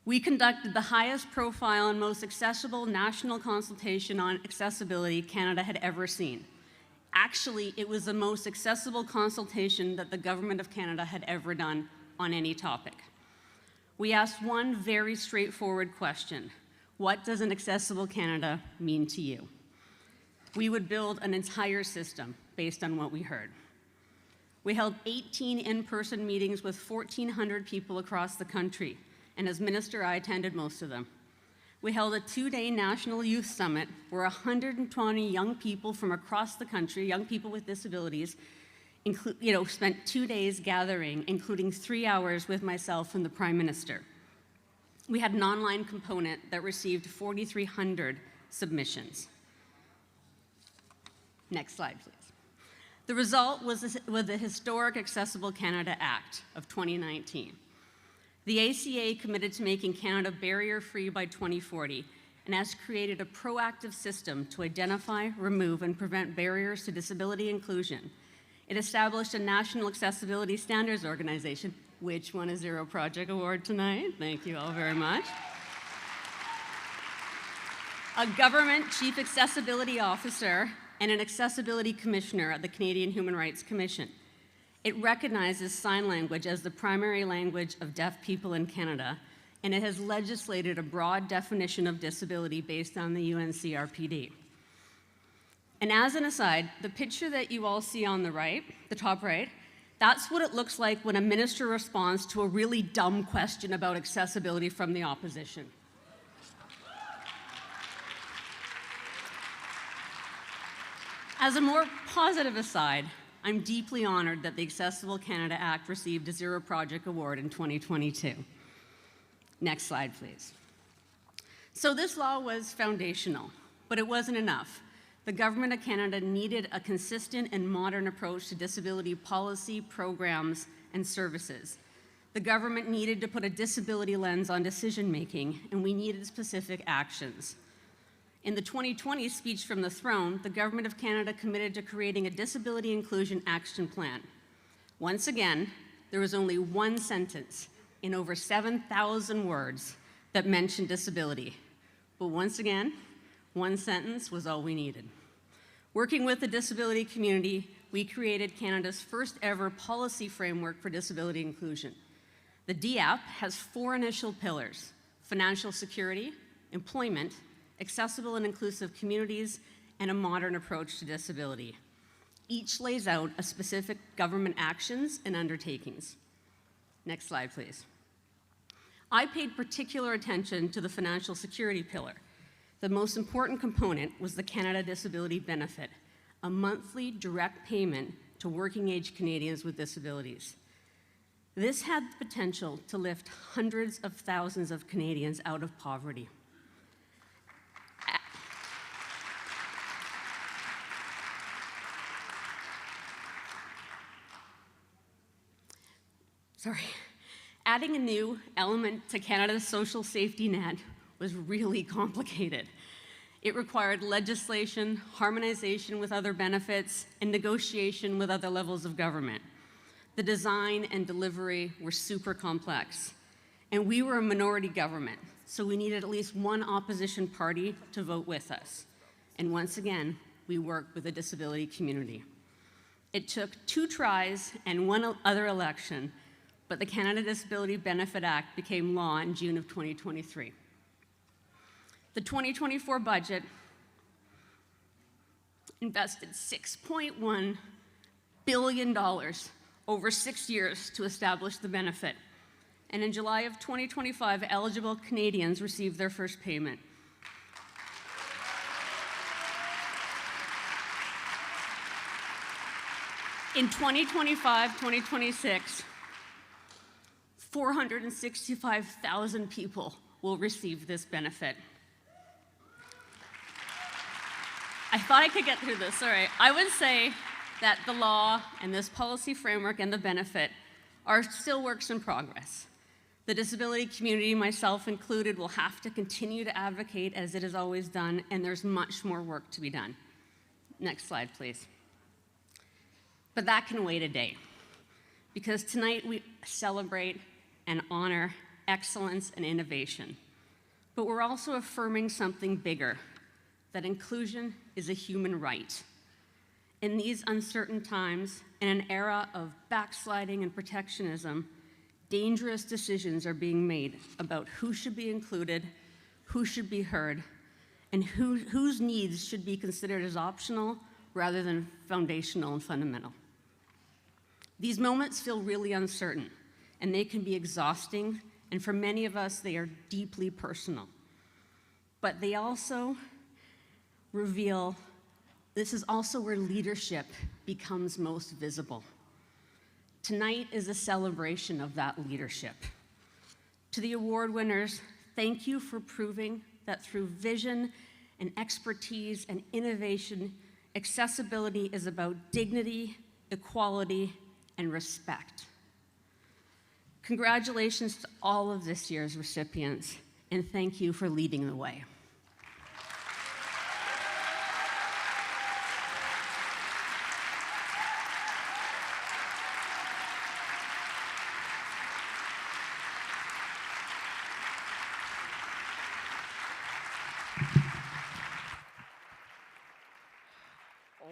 Speaker 5: We conducted the highest profile and most accessible national consultation on accessibility Canada had ever seen. Actually, it was the most accessible consultation that the Government of Canada had ever done on any topic. We asked one very straightforward question: what does an accessible Canada mean to you? We would build an entire system based on what we heard. We held 18 in-person meetings with 1,400 people across the country, and as minister, I attended most of them. We held a 2-day National Youth Summit where 120 young people from across the country, young people with disabilities, spent 2 days gathering, including 3 hours with myself and the Prime Minister. We had an online component that received 4,300 submissions. Next slide, please. The result was the historic Accessible Canada Act of 2019. The ACA committed to making Canada barrier-free by 2040 and has created a proactive system to identify, remove, and prevent barriers to disability inclusion. It established a National Accessibility Standards Organization, which won a Zero Project Award tonight. Thank you all very much. A government chief accessibility officer and an accessibility commissioner at the Canadian Human Rights Commission. It recognizes sign language as the primary language of deaf people in Canada, and it has legislated a broad definition of disability based on the UNCRPD. And as an aside, the picture that you all see on the right, the top right, that's what it looks like when a minister responds to a really dumb question about accessibility from the opposition. As a more positive aside, I'm deeply honored that the Accessible Canada Act received a Zero Project Award in 2022. Next slide, please. So this law was foundational, but it wasn't enough. The Government of Canada needed a consistent and modern approach to disability policy, programs, and services. The government needed to put a disability lens on decision-making, and we needed specific actions. In the 2020 speech from the throne, the Government of Canada committed to creating a Disability Inclusion Action Plan. Once again, there was only one sentence in over 7,000 words that mentioned disability. But once again, one sentence was all we needed. Working with the disability community, we created Canada's first ever policy framework for disability inclusion. The DAP has 4 initial pillars: financial security, employment, accessible and inclusive communities, and a modern approach to disability. Each lays out a specific government actions and undertakings. Next slide, please. I paid particular attention to the financial security pillar. The most important component was the Canada Disability Benefit, a monthly direct payment to working-age Canadians with disabilities. This had the potential to lift hundreds of thousands of Canadians out of poverty. Adding a new element to Canada's social safety net was really complicated. It required legislation, harmonization with other benefits, and negotiation with other levels of government. The design and delivery were super complex. And we were a minority government, so we needed at least one opposition party to vote with us. And once again, we worked with the disability community. It took 2 tries and 1 other election, but the Canada Disability Benefit Act became law in June of 2023. The 2024 budget invested $6.1 billion over 6 years to establish the benefit. And in July of 2025, eligible Canadians received their first payment. In 2025-2026, 465,000 people will receive this benefit. I thought I could get through this, all right. I would say that the law and this policy framework and the benefit are still works in progress. The disability community, myself included, will have to continue to advocate as it has always done, and there's much more work to be done. Next slide, please. But that can wait a day, because tonight we celebrate and honor excellence and innovation. But we're also affirming something bigger, that inclusion is a human right. In these uncertain times, in an era of backsliding and protectionism, dangerous decisions are being made about who should be included, who should be heard, and whose needs should be considered as optional rather than foundational and fundamental. These moments feel really uncertain, and they can be exhausting, and for many of us, they are deeply personal. But they also reveal this is also where leadership becomes most visible. Tonight is a celebration of that leadership. To the award winners, thank you for proving that through vision and expertise and innovation, accessibility is about dignity, equality, and respect. Congratulations to all of this year's recipients, and thank you for leading the way.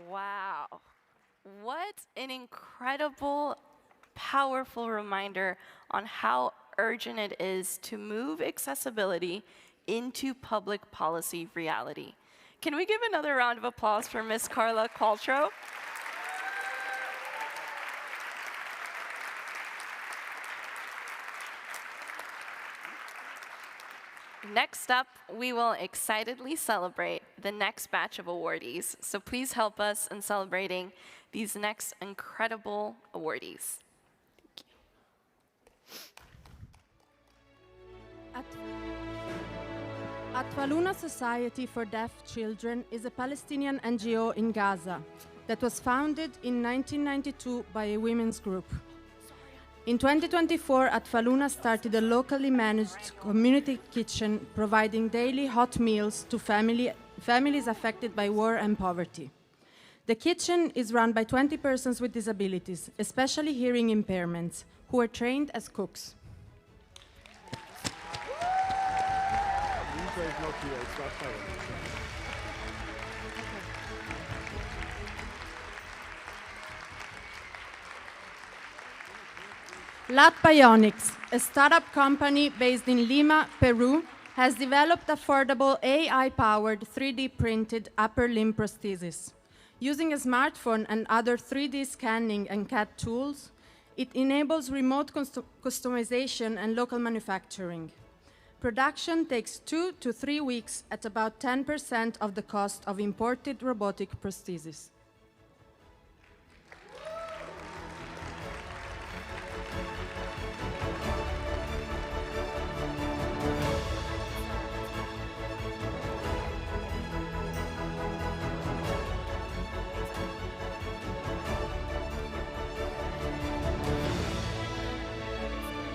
Speaker 1: Wow. What an incredible, powerful reminder on how urgent it is to move accessibility into public policy reality. Can we give another round of applause for Ms. Carla Qualtro? Next up, we will excitedly celebrate the next batch of awardees. So please help us in celebrating these next incredible awardees.
Speaker 7: Atfaluna Society for Deaf Children is a Palestinian NGO in Gaza that was founded in 1992 by a women's group. In 2024, Atfaluna started a locally managed community kitchen providing daily hot meals to families affected by war and poverty. The kitchen is run by 20 persons with disabilities, especially hearing impairments, who are trained as cooks. Lat Bionics, a startup company based in Lima, Peru, has developed affordable AI-powered 3D printed upper limb prosthesis. Using a smartphone and other 3D scanning and CAD tools, it enables remote customization and local manufacturing. Production takes 2 to 3 weeks at about 10% of the cost of imported robotic prosthesis.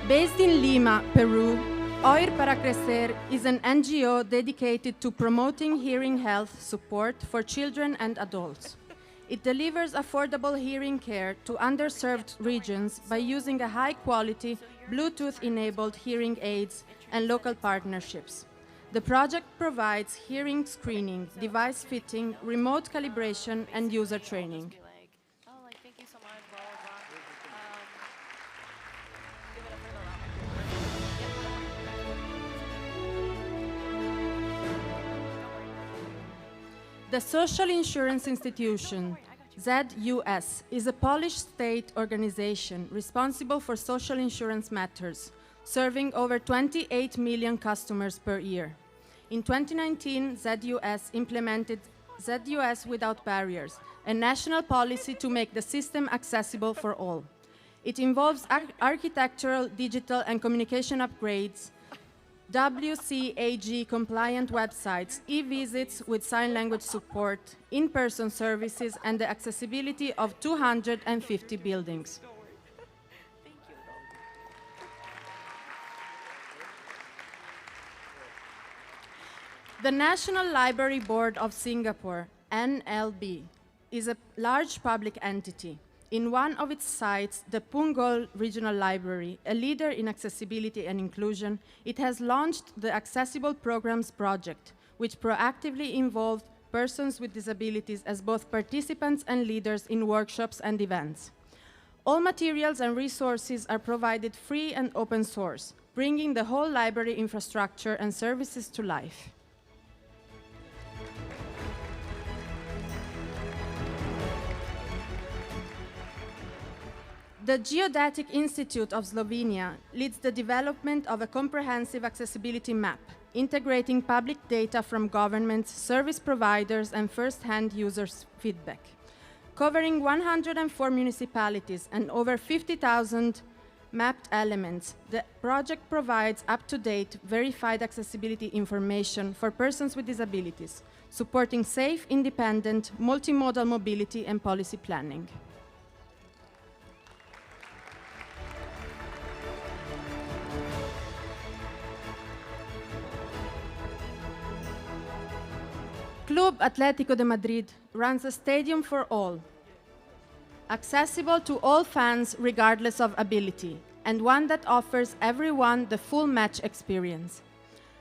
Speaker 7: Based in Lima, Peru, Oír para Crecer is an NGO dedicated to promoting hearing health support for children and adults. It delivers affordable hearing care to underserved regions by using a high-quality, Bluetooth-enabled hearing aids and local partnerships. The project provides hearing screening, device fitting, remote calibration, and user training. The Social Insurance Institution, ZUS, is a Polish state organization responsible for social insurance matters, serving over 28 million customers per year. In 2019, ZUS implemented ZUS Without Barriers, a national policy to make the system accessible for all. It involves architectural, digital, and communication upgrades, WCAG-compliant websites, e-visits with sign language support, in-person services, and the accessibility of 250 buildings. The National Library Board of Singapore, NLB, is a large public entity. In one of its sites, the Punggol Regional Library, a leader in accessibility and inclusion, it has launched the Accessible Programs Project, which proactively involved persons with disabilities as both participants and leaders in workshops and events. All materials and resources are provided free and open source, bringing the whole library infrastructure and services to life. The Geodetic Institute of Slovenia leads the development of a comprehensive accessibility map, integrating public data from governments, service providers, and first-hand users' feedback. Covering 104 municipalities and over 50,000 mapped elements, the project provides up-to-date, verified accessibility information for persons with disabilities, supporting safe, independent, multimodal mobility and policy planning. Club Atlético de Madrid runs a stadium for all, accessible to all fans regardless of ability, and one that offers everyone the full match experience.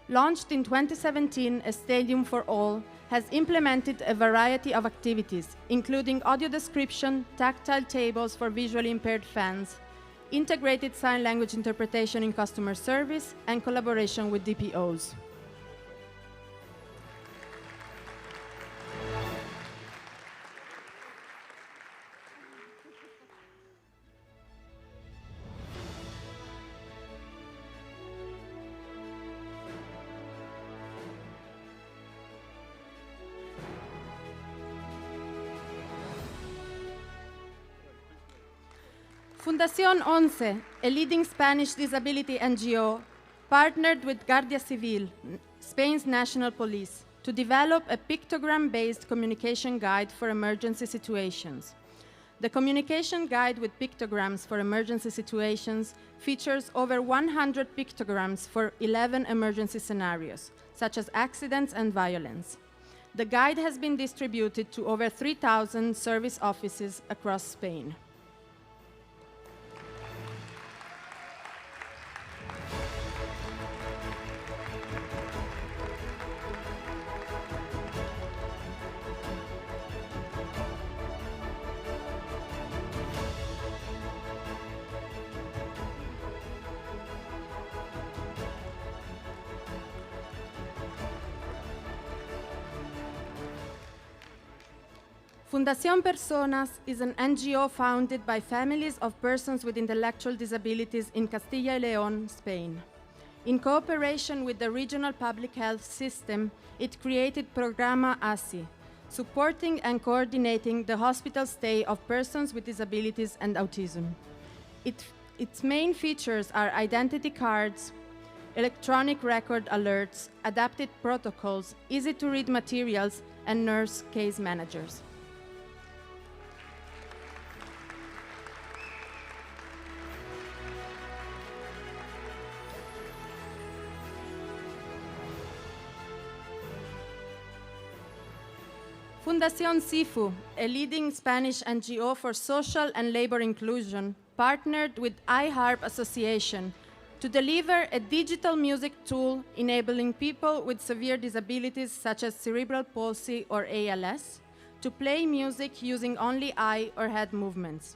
Speaker 7: Launched in 2017, a Stadium for All has implemented a variety of activities, including audio description, tactile tables for visually impaired fans, integrated sign language interpretation in customer service, and collaboration with DPOs. Fundación Once, a leading Spanish disability NGO, partnered with Guardia Civil, Spain's national police, to develop a pictogram-based communication guide for emergency situations. The communication guide with pictograms for emergency situations features over 100 pictograms for 11 emergency scenarios, such as accidents and violence. The guide has been distributed to over 3,000 service offices across Spain. Fundación Personas is an NGO founded by families of persons with intellectual disabilities in Castilla y León, Spain. In cooperation with the regional public health system, it created Programa ASI, supporting and coordinating the hospital stay of persons with disabilities and autism. Its main features are identity cards, electronic record alerts, adapted protocols, easy-to-read materials, and nurse case managers. Fundación SIFU, a leading Spanish NGO for social and labor inclusion, partnered with iHarp Association to deliver a digital music tool enabling people with severe disabilities such as cerebral palsy or ALS to play music using only eye or head movements.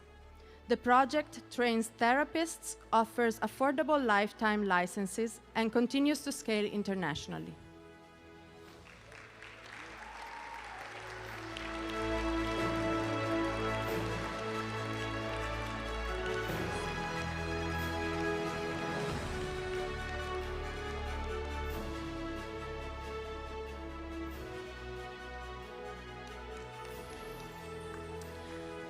Speaker 7: The project trains therapists, offers affordable lifetime licenses, and continues to scale internationally.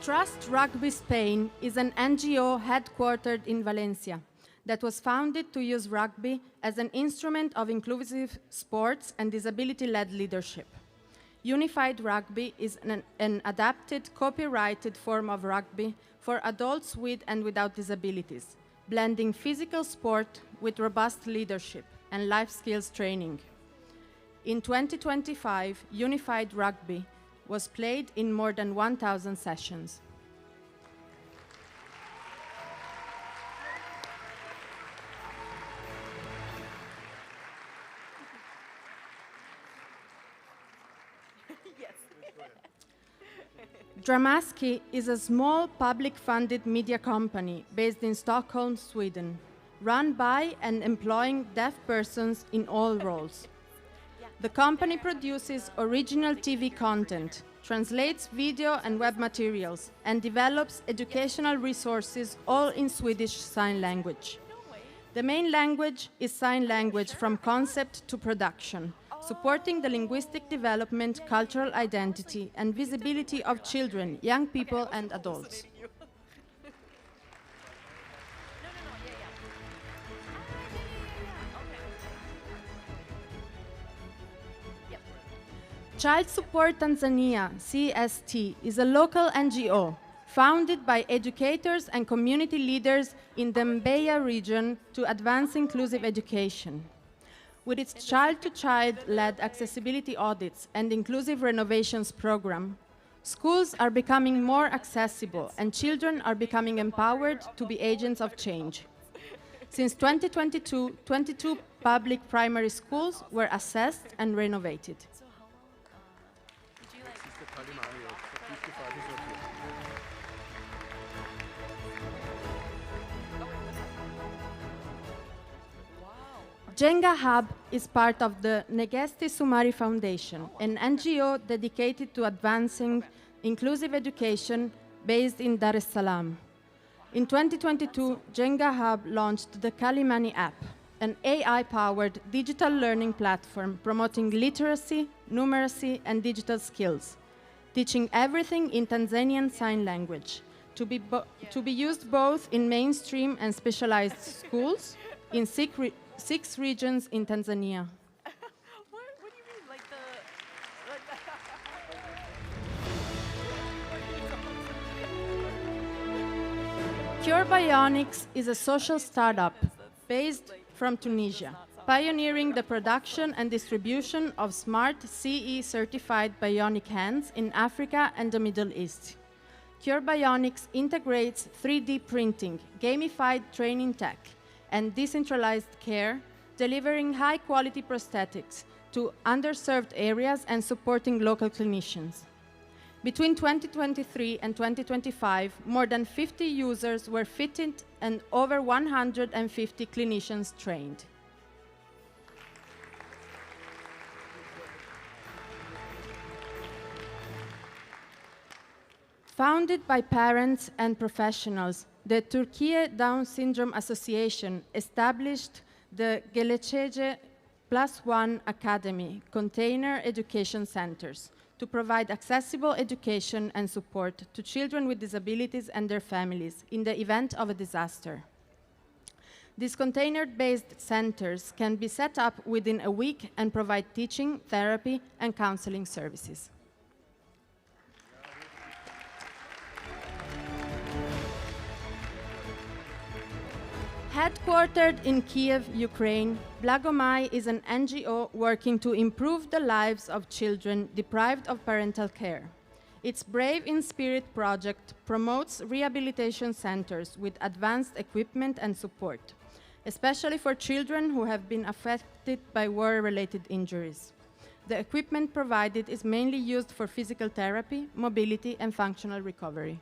Speaker 7: Trust Rugby Spain is an NGO headquartered in Valencia that was founded to use rugby as an instrument of inclusive sports and disability-led leadership. Unified Rugby is an adapted, copyrighted form of rugby for adults with and without disabilities, blending physical sport with robust leadership and life skills training. In 2025, Unified Rugby was played in more than 1,000 sessions. Dramaski is a small public-funded media company based in Stockholm, Sweden, run by and employing deaf persons in all roles. The company produces original TV content, translates video and web materials, and develops educational resources all in Swedish Sign Language. The main language is sign language from concept to production, supporting the linguistic development, cultural identity, and visibility of children, young people, and adults. Child Support Tanzania, CST, is a local NGO founded by educators and community leaders in the Mbeya region to advance inclusive education. With its child-to-child-led accessibility audits and inclusive renovations program, schools are becoming more accessible and children are becoming empowered to be agents of change. Since 2022, 22 public primary schools were assessed and renovated. Jenga Hub is part of the Negesti Sumari Foundation, an NGO dedicated to advancing inclusive education based in Dar es Salaam. In 2022, Jenga Hub launched the Kalimani app, an AI-powered digital learning platform promoting literacy, numeracy, and digital skills, teaching everything in Tanzanian Sign Language, to be used both in mainstream and specialized schools in 6 regions in Tanzania.
Speaker 1: What do you mean? Like the
Speaker 7: Cure Bionics is a social startup based from Tunisia, pioneering the production and distribution of smart CE-certified bionic hands in Africa and the Middle East. Cure Bionics integrates 3D printing, gamified training tech, and decentralized care, delivering high-quality prosthetics to underserved areas and supporting local clinicians. Between 2023 and 2025, more than 50 users were fitted and over 150 clinicians trained. Founded by parents and professionals, the Turkey Down Syndrome Association established the Geleceğe +1 Academy container education centers to provide accessible education and support to children with disabilities and their families in the event of a disaster. These container-based centers can be set up within a week and provide teaching, therapy, and counseling services. Headquartered in Kiev, Ukraine, Blagomai is an NGO working to improve the lives of children deprived of parental care. Its Brave in Spirit project promotes rehabilitation centers with advanced equipment and support, especially for children who have been affected by war-related injuries. The equipment provided is mainly used for physical therapy, mobility, and functional recovery.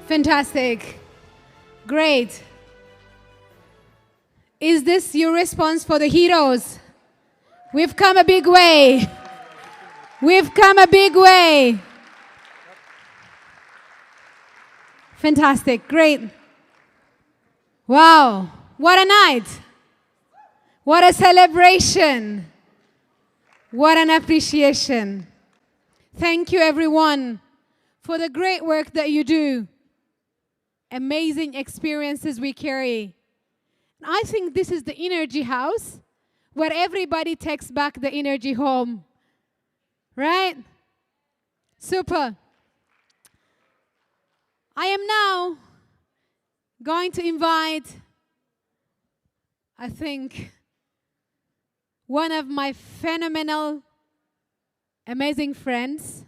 Speaker 4: Fantastic. Great. Is this your response for the heroes? We've come a big way. We've come a big way. Fantastic. Great. Wow. What a night. What a celebration. What an appreciation. Thank you, everyone, for the great work that you do. Amazing experiences we carry. I think this is the energy house where everybody takes back the energy home. Right? Super. I am now going to invite, I think, one of my phenomenal, amazing friends,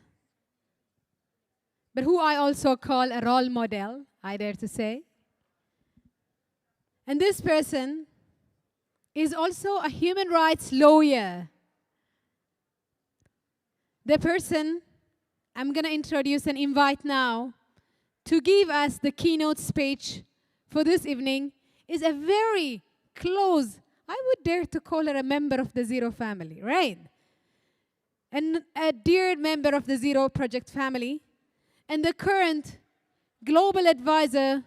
Speaker 4: but who I also call a role model, I dare to say. And this person is also a human rights lawyer. The person I'm going to introduce and invite now to give us the keynote speech for this evening is a very close, I would dare to call her a member of the Zero family, right? And a dear member of the Zero Project family, and the current global advisor,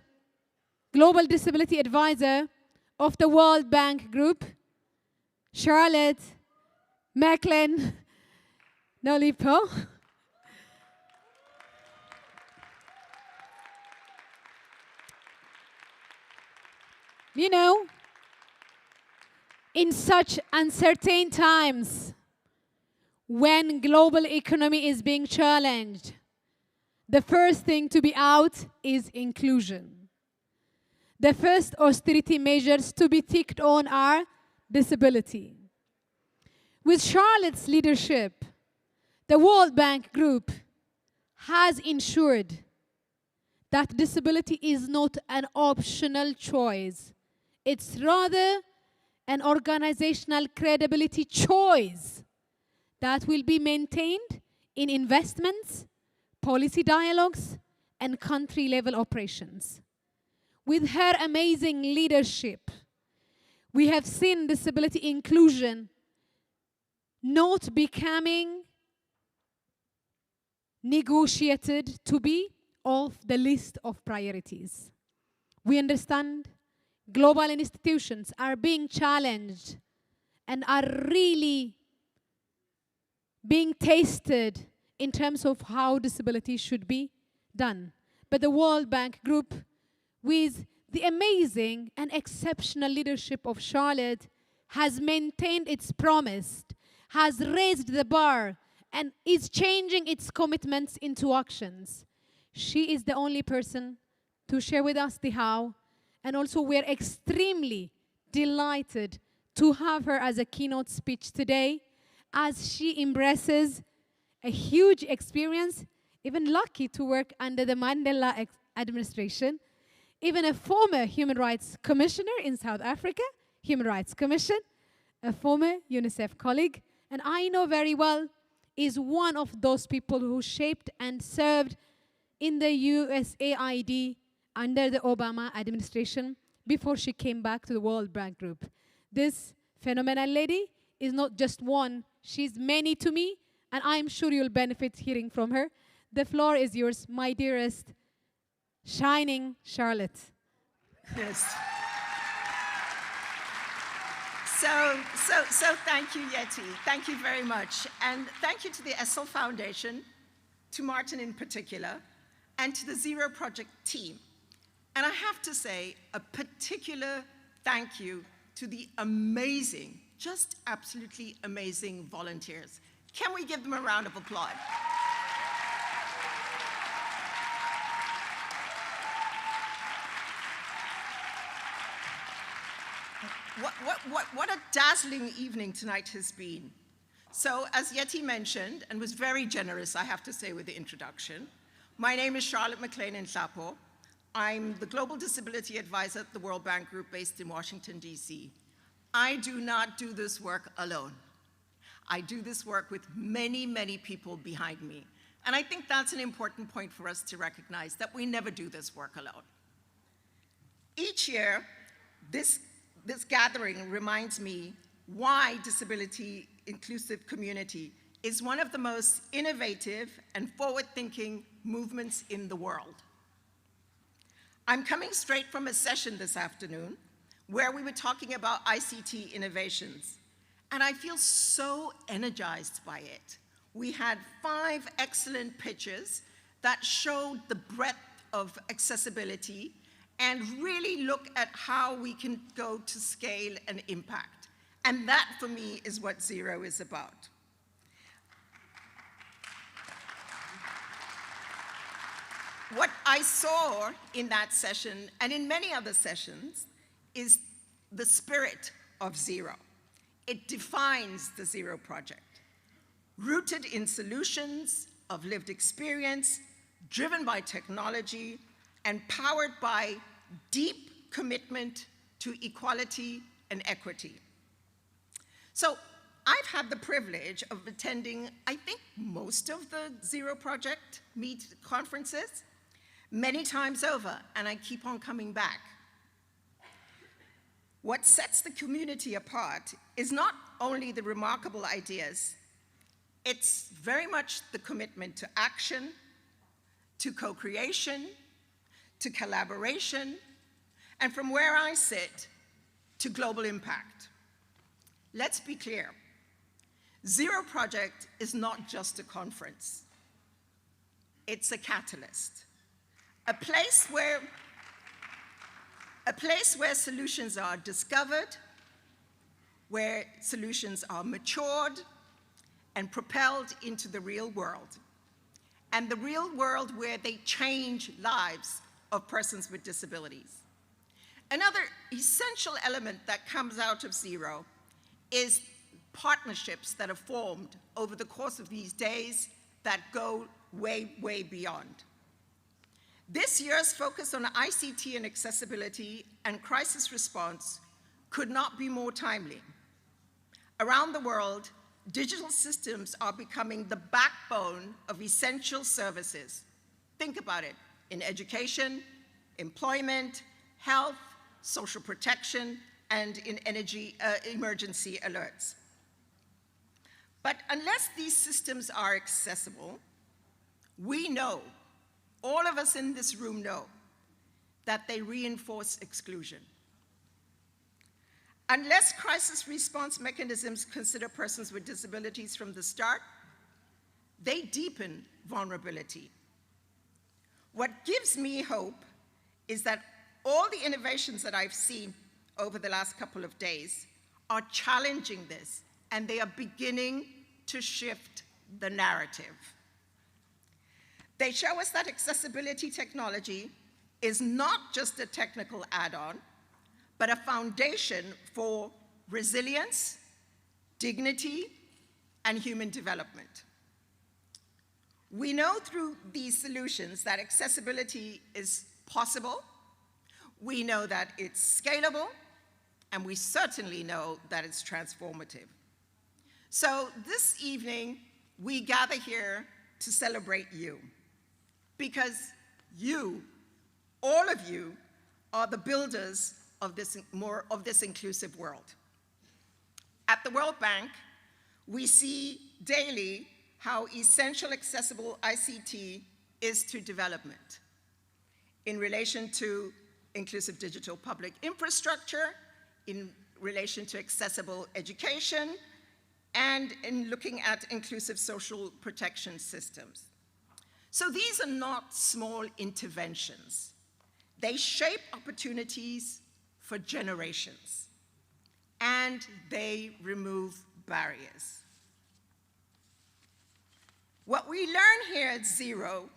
Speaker 4: global disability advisor of the World Bank Group, Charlotte Macklin Nolipo. You know, in such uncertain times, when global economy is being challenged, the first thing to be out is inclusion. The first austerity measures to be ticked on are disability. With Charlotte's leadership, the World Bank Group has ensured that disability is not an optional choice. It's rather an organizational credibility choice that will be maintained in investments, policy dialogues, and country-level operations. With her amazing leadership, we have seen disability inclusion not becoming negotiated to be off the list of priorities. We understand global institutions are being challenged and are really being tasted in terms of how disability should be done. But the World Bank Group, with the amazing and exceptional leadership of Charlotte, has maintained its promise, has raised the bar, and is changing its commitments into actions. She is the only person to share with us the how, and also we're extremely delighted to have her as a keynote speech today, as she embraces a huge experience, even lucky to work under the Mandela administration, even a former Human Rights Commissioner in South Africa, Human Rights Commission, a former UNICEF colleague, and I know very well is one of those people who shaped and served in the USAID under the Obama administration before she came back to the World Bank Group. This phenomenal lady is not just one, she's many to me, and I'm sure you'll benefit hearing from her. The floor is yours, my dearest, shining Charlotte.
Speaker 8: Yes. So thank you, Yeti. Thank you very much. And thank you to the Essel Foundation, to Martin in particular, and to the Zero Project team. And I have to say a particular thank you to the amazing, just absolutely amazing volunteers. Can we give them a round of applause? What a dazzling evening tonight has been. So, as Yeti mentioned, and was very generous, I have to say, with the introduction, my name is Charlotte McLean Nhlapo. I'm the Global Disability Advisor at the World Bank Group based in Washington, D.C. I do not do this work alone. I do this work with many, many people behind me. And I think that's an important point for us to recognize, that we never do this work alone. Each year, this gathering reminds me why disability inclusive community is one of the most innovative and forward-thinking movements in the world. I'm coming straight from a session this afternoon where we were talking about ICT innovations, and I feel so energized by it. We had 5 excellent pitches that showed the breadth of accessibility and really look at how we can go to scale and impact. And that, for me, is what Zero is about. What I saw in that session, and in many other sessions, is the spirit of Zero. It defines the Zero Project. Rooted in solutions of lived experience, driven by technology, and powered by deep commitment to equality and equity. So I've had the privilege of attending, I think, most of the Zero Project conferences, many times over, and I keep on coming back. What sets the community apart is not only the remarkable ideas, it's very much the commitment to action, to co-creation, to collaboration, and from where I sit, to global impact. Let's be clear. Zero Project is not just a conference. It's a catalyst. A place where solutions are discovered, where solutions are matured and propelled into the real world. And the real world where they change lives of persons with disabilities. Another essential element that comes out of Zero is partnerships that are formed over the course of these days that go way, way beyond. This year's focus on ICT and accessibility and crisis response could not be more timely. Around the world, digital systems are becoming the backbone of essential services. Think about it, in education, employment, health, social protection, and in energy emergency alerts. But unless these systems are accessible, we know, all of us in this room know, that they reinforce exclusion. Unless crisis response mechanisms consider persons with disabilities from the start, they deepen vulnerability. What gives me hope is that all the innovations that I've seen over the last couple of days are challenging this, and they are beginning to shift the narrative. They show us that accessibility technology is not just a technical add-on, but a foundation for resilience, dignity, and human development. We know through these solutions that accessibility is possible, we know that it's scalable, and we certainly know that it's transformative. So this evening, we gather here to celebrate you, because you, all of you, are the builders of this inclusive world. At the World Bank, we see daily how essential accessible ICT is to development in relation to inclusive digital public infrastructure, in relation to accessible education, and in looking at inclusive social protection systems. So these are not small interventions. They shape opportunities for generations, and they remove barriers. What we learn here at Zero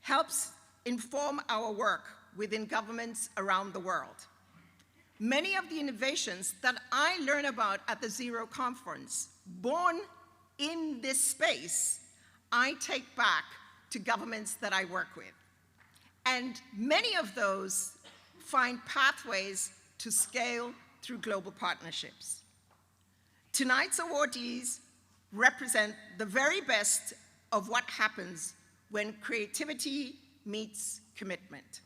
Speaker 8: helps inform our work within governments around the world. Many of the innovations that I learn about at the Zero conference, born in this space, I take back to governments that I work with. And many of those find pathways to scale through global partnerships. Tonight's awardees represent the very best of what happens when creativity meets commitment.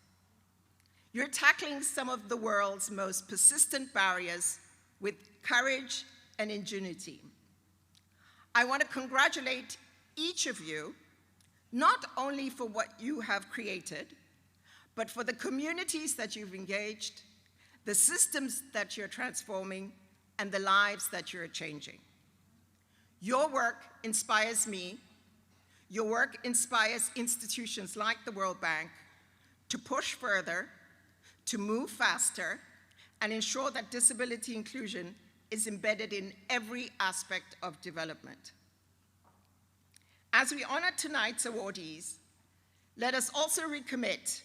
Speaker 8: You're tackling some of the world's most persistent barriers with courage and ingenuity. I want to congratulate each of you, not only for what you have created, but for the communities that you've engaged, the systems that you're transforming, and the lives that you're changing. Your work inspires me. Your work inspires institutions like the World Bank to push further, to move faster, and ensure that disability inclusion is embedded in every aspect of development. As we honor tonight's awardees, let us also recommit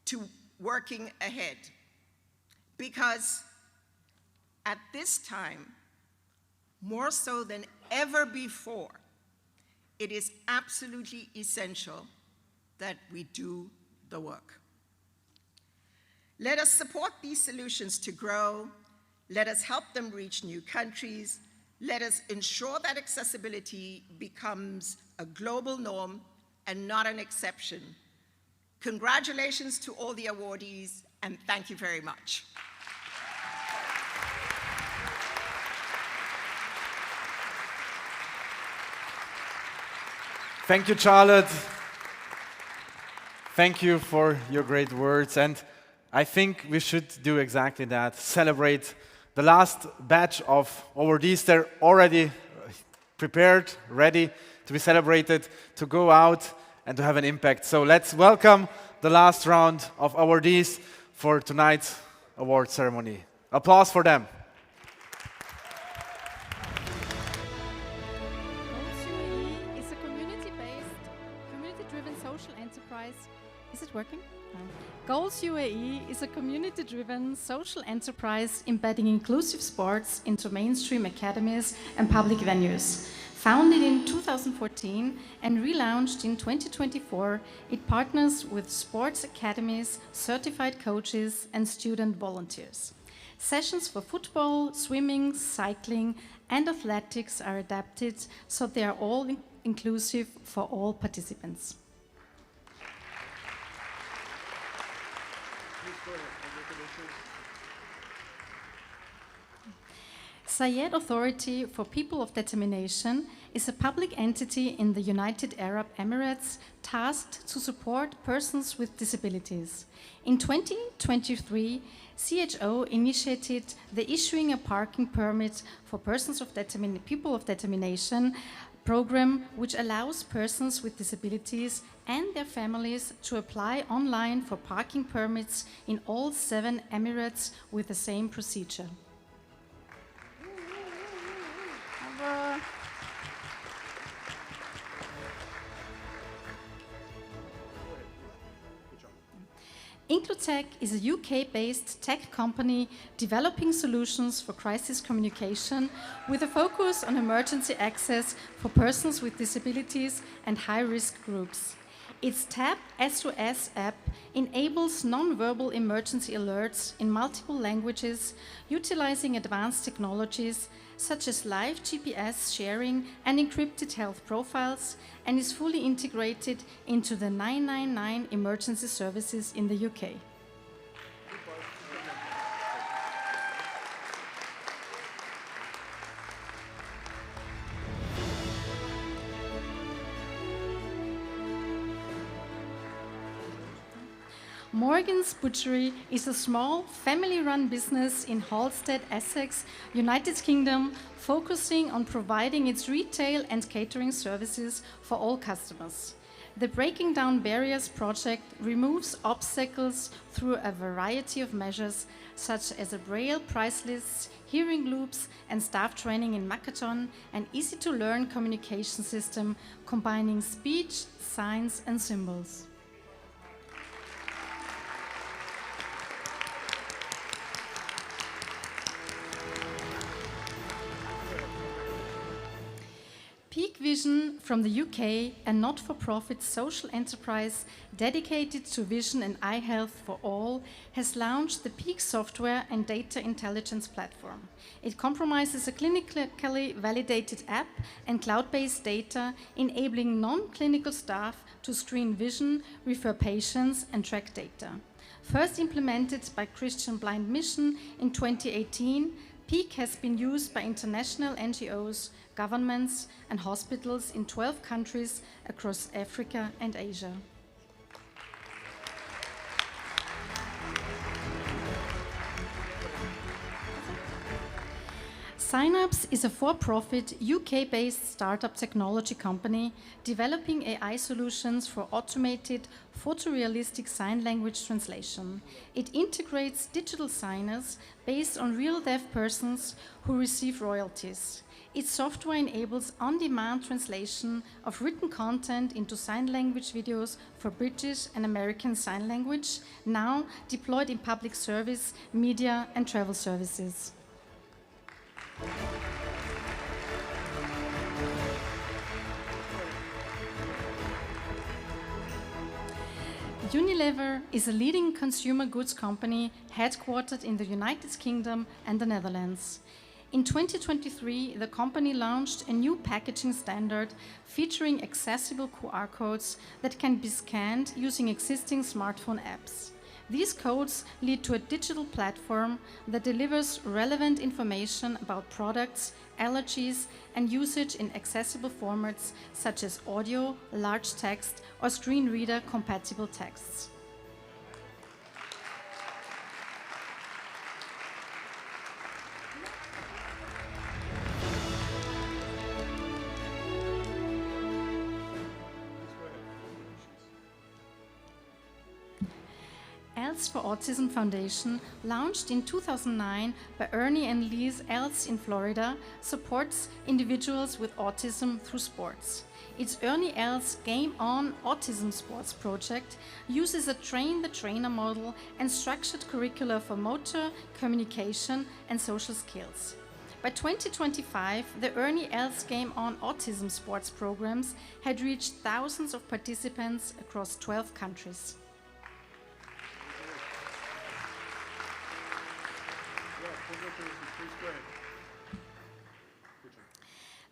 Speaker 8: to working ahead, because at this time, more so than ever before, it is absolutely essential that we do the work. Let us support these solutions to grow. Let us help them reach new countries. Let us ensure that accessibility becomes a global norm and not an exception. Congratulations to all the awardees, and thank you very much.
Speaker 3: Thank you, Charlotte. Thank you for your great words. And I think we should do exactly that, celebrate the last batch of awardees. They're already prepared, ready to be celebrated, to go out and to have an impact. So let's welcome the last round of awardees for tonight's award ceremony. Applause for them.
Speaker 7: It's a community-based, community-driven social enterprise. Is it working? Goals UAE is a community-driven social enterprise embedding inclusive sports into mainstream academies and public venues.
Speaker 10: Founded in 2014 and relaunched in 2024, it partners with sports academies, certified coaches, and student volunteers. Sessions for football, swimming, cycling, and athletics are adapted so they are all inclusive for all participants. Zayed Authority for People of Determination is a public entity in the United Arab Emirates tasked to support persons with disabilities. In 2023, CHO initiated the issuing a parking permit for persons of people of determination program, which allows persons with disabilities and their families to apply online for parking permits in all 7 Emirates with the same procedure. Inclutech is a UK-based tech company developing solutions for crisis communication with a focus on emergency access for persons with disabilities and high-risk groups. Its TAP SOS app enables non-verbal emergency alerts in multiple languages, utilizing advanced technologies such as live GPS sharing and encrypted health profiles, and is fully integrated into the 999 emergency services in the UK. Morgan's Butchery is a small, family-run business in Halstead, Essex, United Kingdom, focusing on providing its retail and catering services for all customers. The Breaking Down Barriers project removes obstacles through a variety of measures, such as a Braille price lists, hearing loops, and staff training in Makaton, an easy-to-learn communication system combining speech, signs, and symbols. Peak Vision from the UK, a not-for-profit social enterprise dedicated to vision and eye health for all, has launched the Peak software and data intelligence platform. It comprises a clinically validated app and cloud-based data, enabling non-clinical staff to screen vision, refer patients, and track data. First implemented by Christian Blind Mission in 2018, Peak has been used by international NGOs, governments, and hospitals in 12 countries across Africa and Asia. Synapse is a for-profit, UK-based startup technology company developing AI solutions for automated photorealistic sign language translation. It integrates digital signers based on real deaf persons who receive royalties. Its software enables on-demand translation of written content into sign language videos for British and American Sign Language, now deployed in public service, media, and travel services. Unilever is a leading consumer goods company headquartered in the United Kingdom and the Netherlands. In 2023, the company launched a new packaging standard featuring accessible QR codes that can be scanned using existing smartphone apps. These codes lead to a digital platform that delivers relevant information about products, allergies, and usage in accessible formats such as audio, large text, or screen reader compatible texts. ELSE for Autism Foundation, launched in 2009 by Ernie and Liz ELSE in Florida, supports individuals with autism through sports. Its Ernie ELSE Game On Autism Sports project uses a train-the-trainer model and structured curricula for motor, communication, and social skills. By 2025, the Ernie Els Game On Autism sports programs had reached thousands of participants across 12 countries.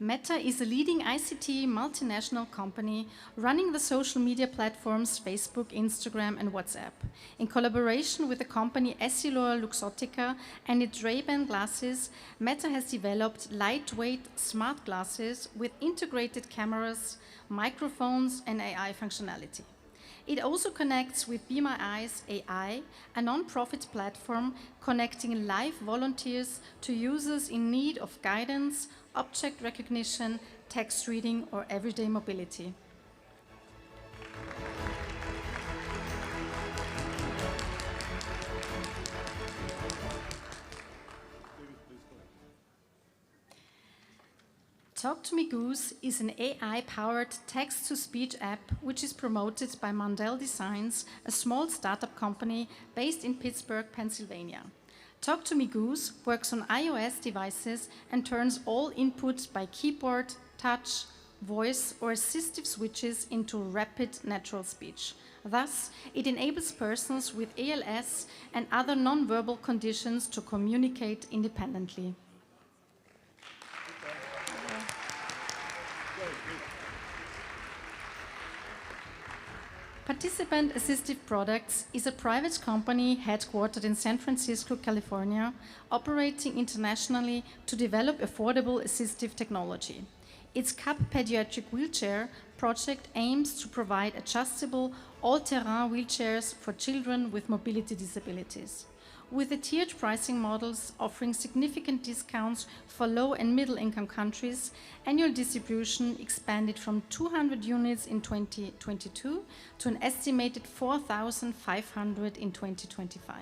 Speaker 10: Meta is a leading ICT multinational company running the social media platforms Facebook, Instagram, and WhatsApp. In collaboration with the company Essilor Luxottica and its Ray-Ban glasses, Meta has developed lightweight smart glasses with integrated cameras, microphones, and AI functionality. It also connects with Be My Eyes AI, a non-profit platform connecting live volunteers to users in need of guidance, object recognition, text reading, or everyday mobility. Talk to Me Goose is an AI-powered text-to-speech app which is promoted by Mandel Designs, a small startup company based in Pittsburgh, Pennsylvania. Talk to Me Goose works on iOS devices and turns all input by keyboard, touch, voice, or assistive switches into rapid natural speech. Thus, it enables persons with ALS and other non-verbal conditions to communicate independently. Participant Assistive Products is a private company headquartered in San Francisco, California, operating internationally to develop affordable assistive technology. Its CAP pediatric wheelchair project aims to provide adjustable, all-terrain wheelchairs for children with mobility disabilities. With the tiered pricing models offering significant discounts for low and middle income countries, annual distribution expanded from 200 units in 2022 to an estimated 4,500 in 2025.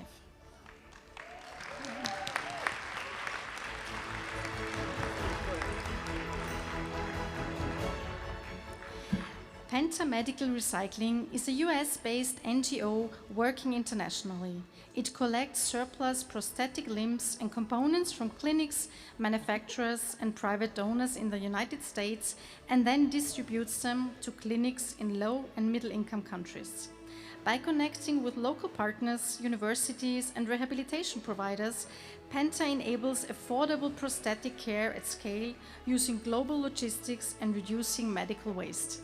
Speaker 10: Penta Medical Recycling is a US-based NGO working internationally. It collects surplus prosthetic limbs and components from clinics, manufacturers, and private donors in the United States and then distributes them to clinics in low and middle-income countries. By connecting with local partners, universities, and rehabilitation providers, Penta enables affordable prosthetic care at scale using global logistics and reducing medical waste.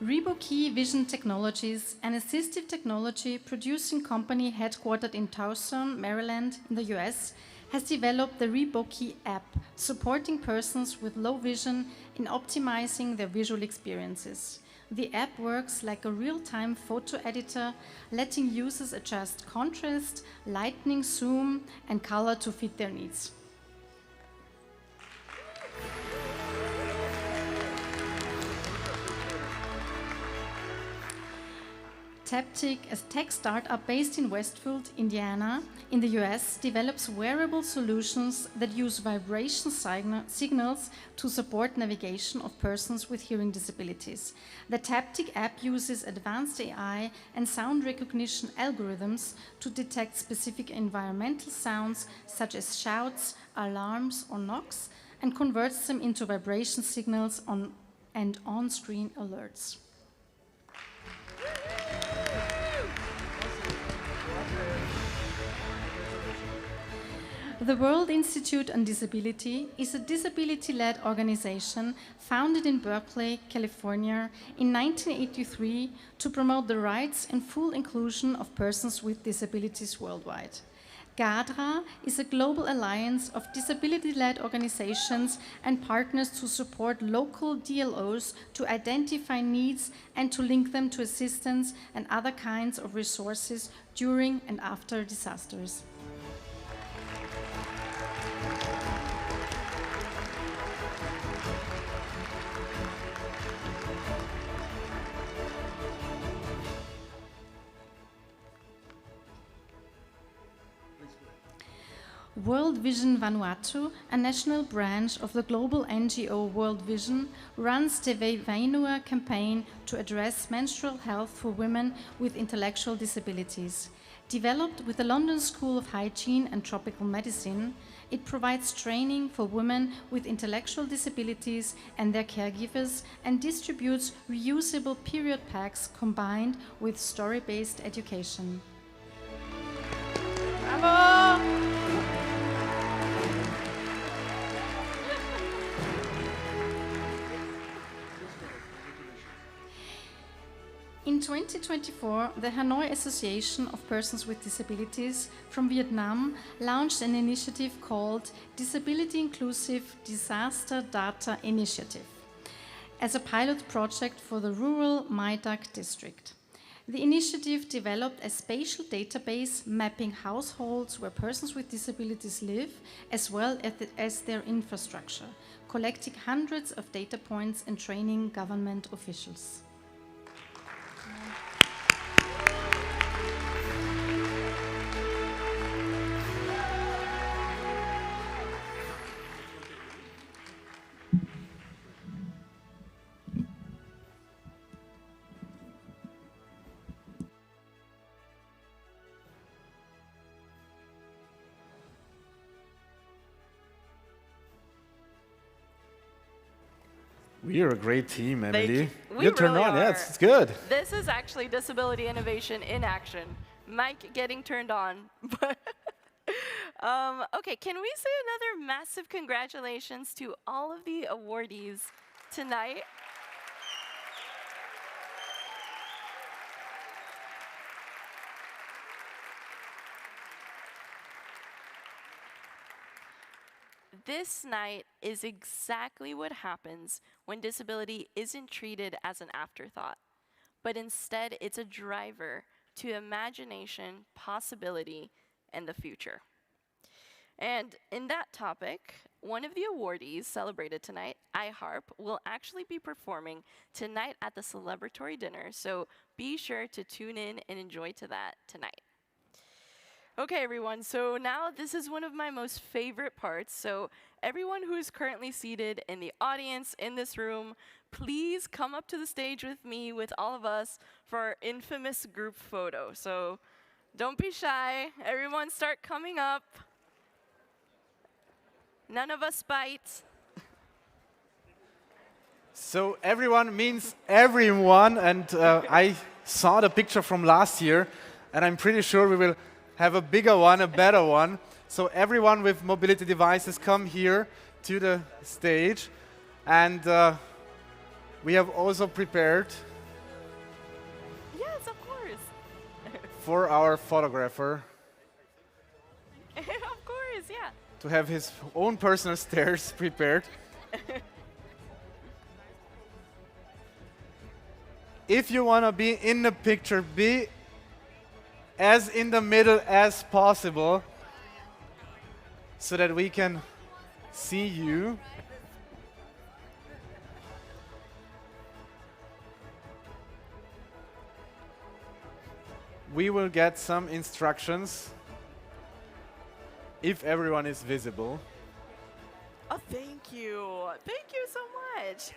Speaker 10: Rebookey Vision Technologies, an assistive technology producing company headquartered in Tucson, Maryland, in the US, has developed the Rebookey app, supporting persons with low vision in optimizing their visual experiences. The app works like a real-time photo editor, letting users adjust contrast, lighting, zoom, and color to fit their needs. Taptic, a tech startup based in Westfield, Indiana, in the US, develops wearable solutions that use vibration signals to support navigation of persons with hearing disabilities. The Taptic app uses advanced AI and sound recognition algorithms to detect specific environmental sounds such as shouts, alarms, or knocks, and converts them into vibration signals and on-screen alerts. The World Institute on Disability is a disability-led organization founded in Berkeley, California in 1983 to promote the rights and full inclusion of persons with disabilities worldwide. GADRA is a global alliance of disability-led organizations and partners to support local DLOs to identify needs and to link them to assistance and other kinds of resources during and after disasters. World Vision Vanuatu, a national branch of the global NGO World Vision, runs the Vainua campaign to address menstrual health for women with intellectual disabilities. Developed with the London School of Hygiene and Tropical Medicine, it provides training for women with intellectual disabilities and their caregivers and distributes reusable period packs combined with story-based education.
Speaker 1: Bravo!
Speaker 10: In 2024, the Hanoi Association of Persons with Disabilities from Vietnam launched an initiative called Disability Inclusive Disaster Data Initiative as a pilot project for the rural My Duc district. The initiative developed a spatial database mapping households where persons with disabilities live, as well as their infrastructure, collecting hundreds of data points and training government officials.
Speaker 3: We are a great team, Emily.
Speaker 1: We
Speaker 3: You turn
Speaker 1: really
Speaker 3: on,
Speaker 1: are.
Speaker 3: yeah, it's good.
Speaker 1: This is actually disability innovation in action. Mic getting turned on. Okay, can we say another massive congratulations to all of the awardees tonight? This night is exactly what happens when disability isn't treated as an afterthought, but instead it's a driver to imagination, possibility, and the future. And in that topic, one of the awardees celebrated tonight, iHarp, will actually be performing tonight at the celebratory dinner, so be sure to tune in and enjoy to that tonight. Okay, everyone, so now this is one of my most favorite parts. So everyone who is currently seated in the audience in this room, please come up to the stage with me, with all of us, for our infamous group photo. So don't be shy. Everyone start coming up. None of us bite.
Speaker 3: So everyone means everyone, and I saw the picture from last year, and I'm pretty sure we will have a bigger one, a better one. So everyone with mobility devices, come here to the stage. And we have also prepared
Speaker 1: Yes, of course.
Speaker 3: for our photographer
Speaker 1: Of course, yeah.
Speaker 3: to have his own personal stairs prepared. If you want to be in the picture, be as in the middle as possible so that we can see you. We will get some instructions if everyone is visible.
Speaker 1: Oh, thank you. Thank you so much.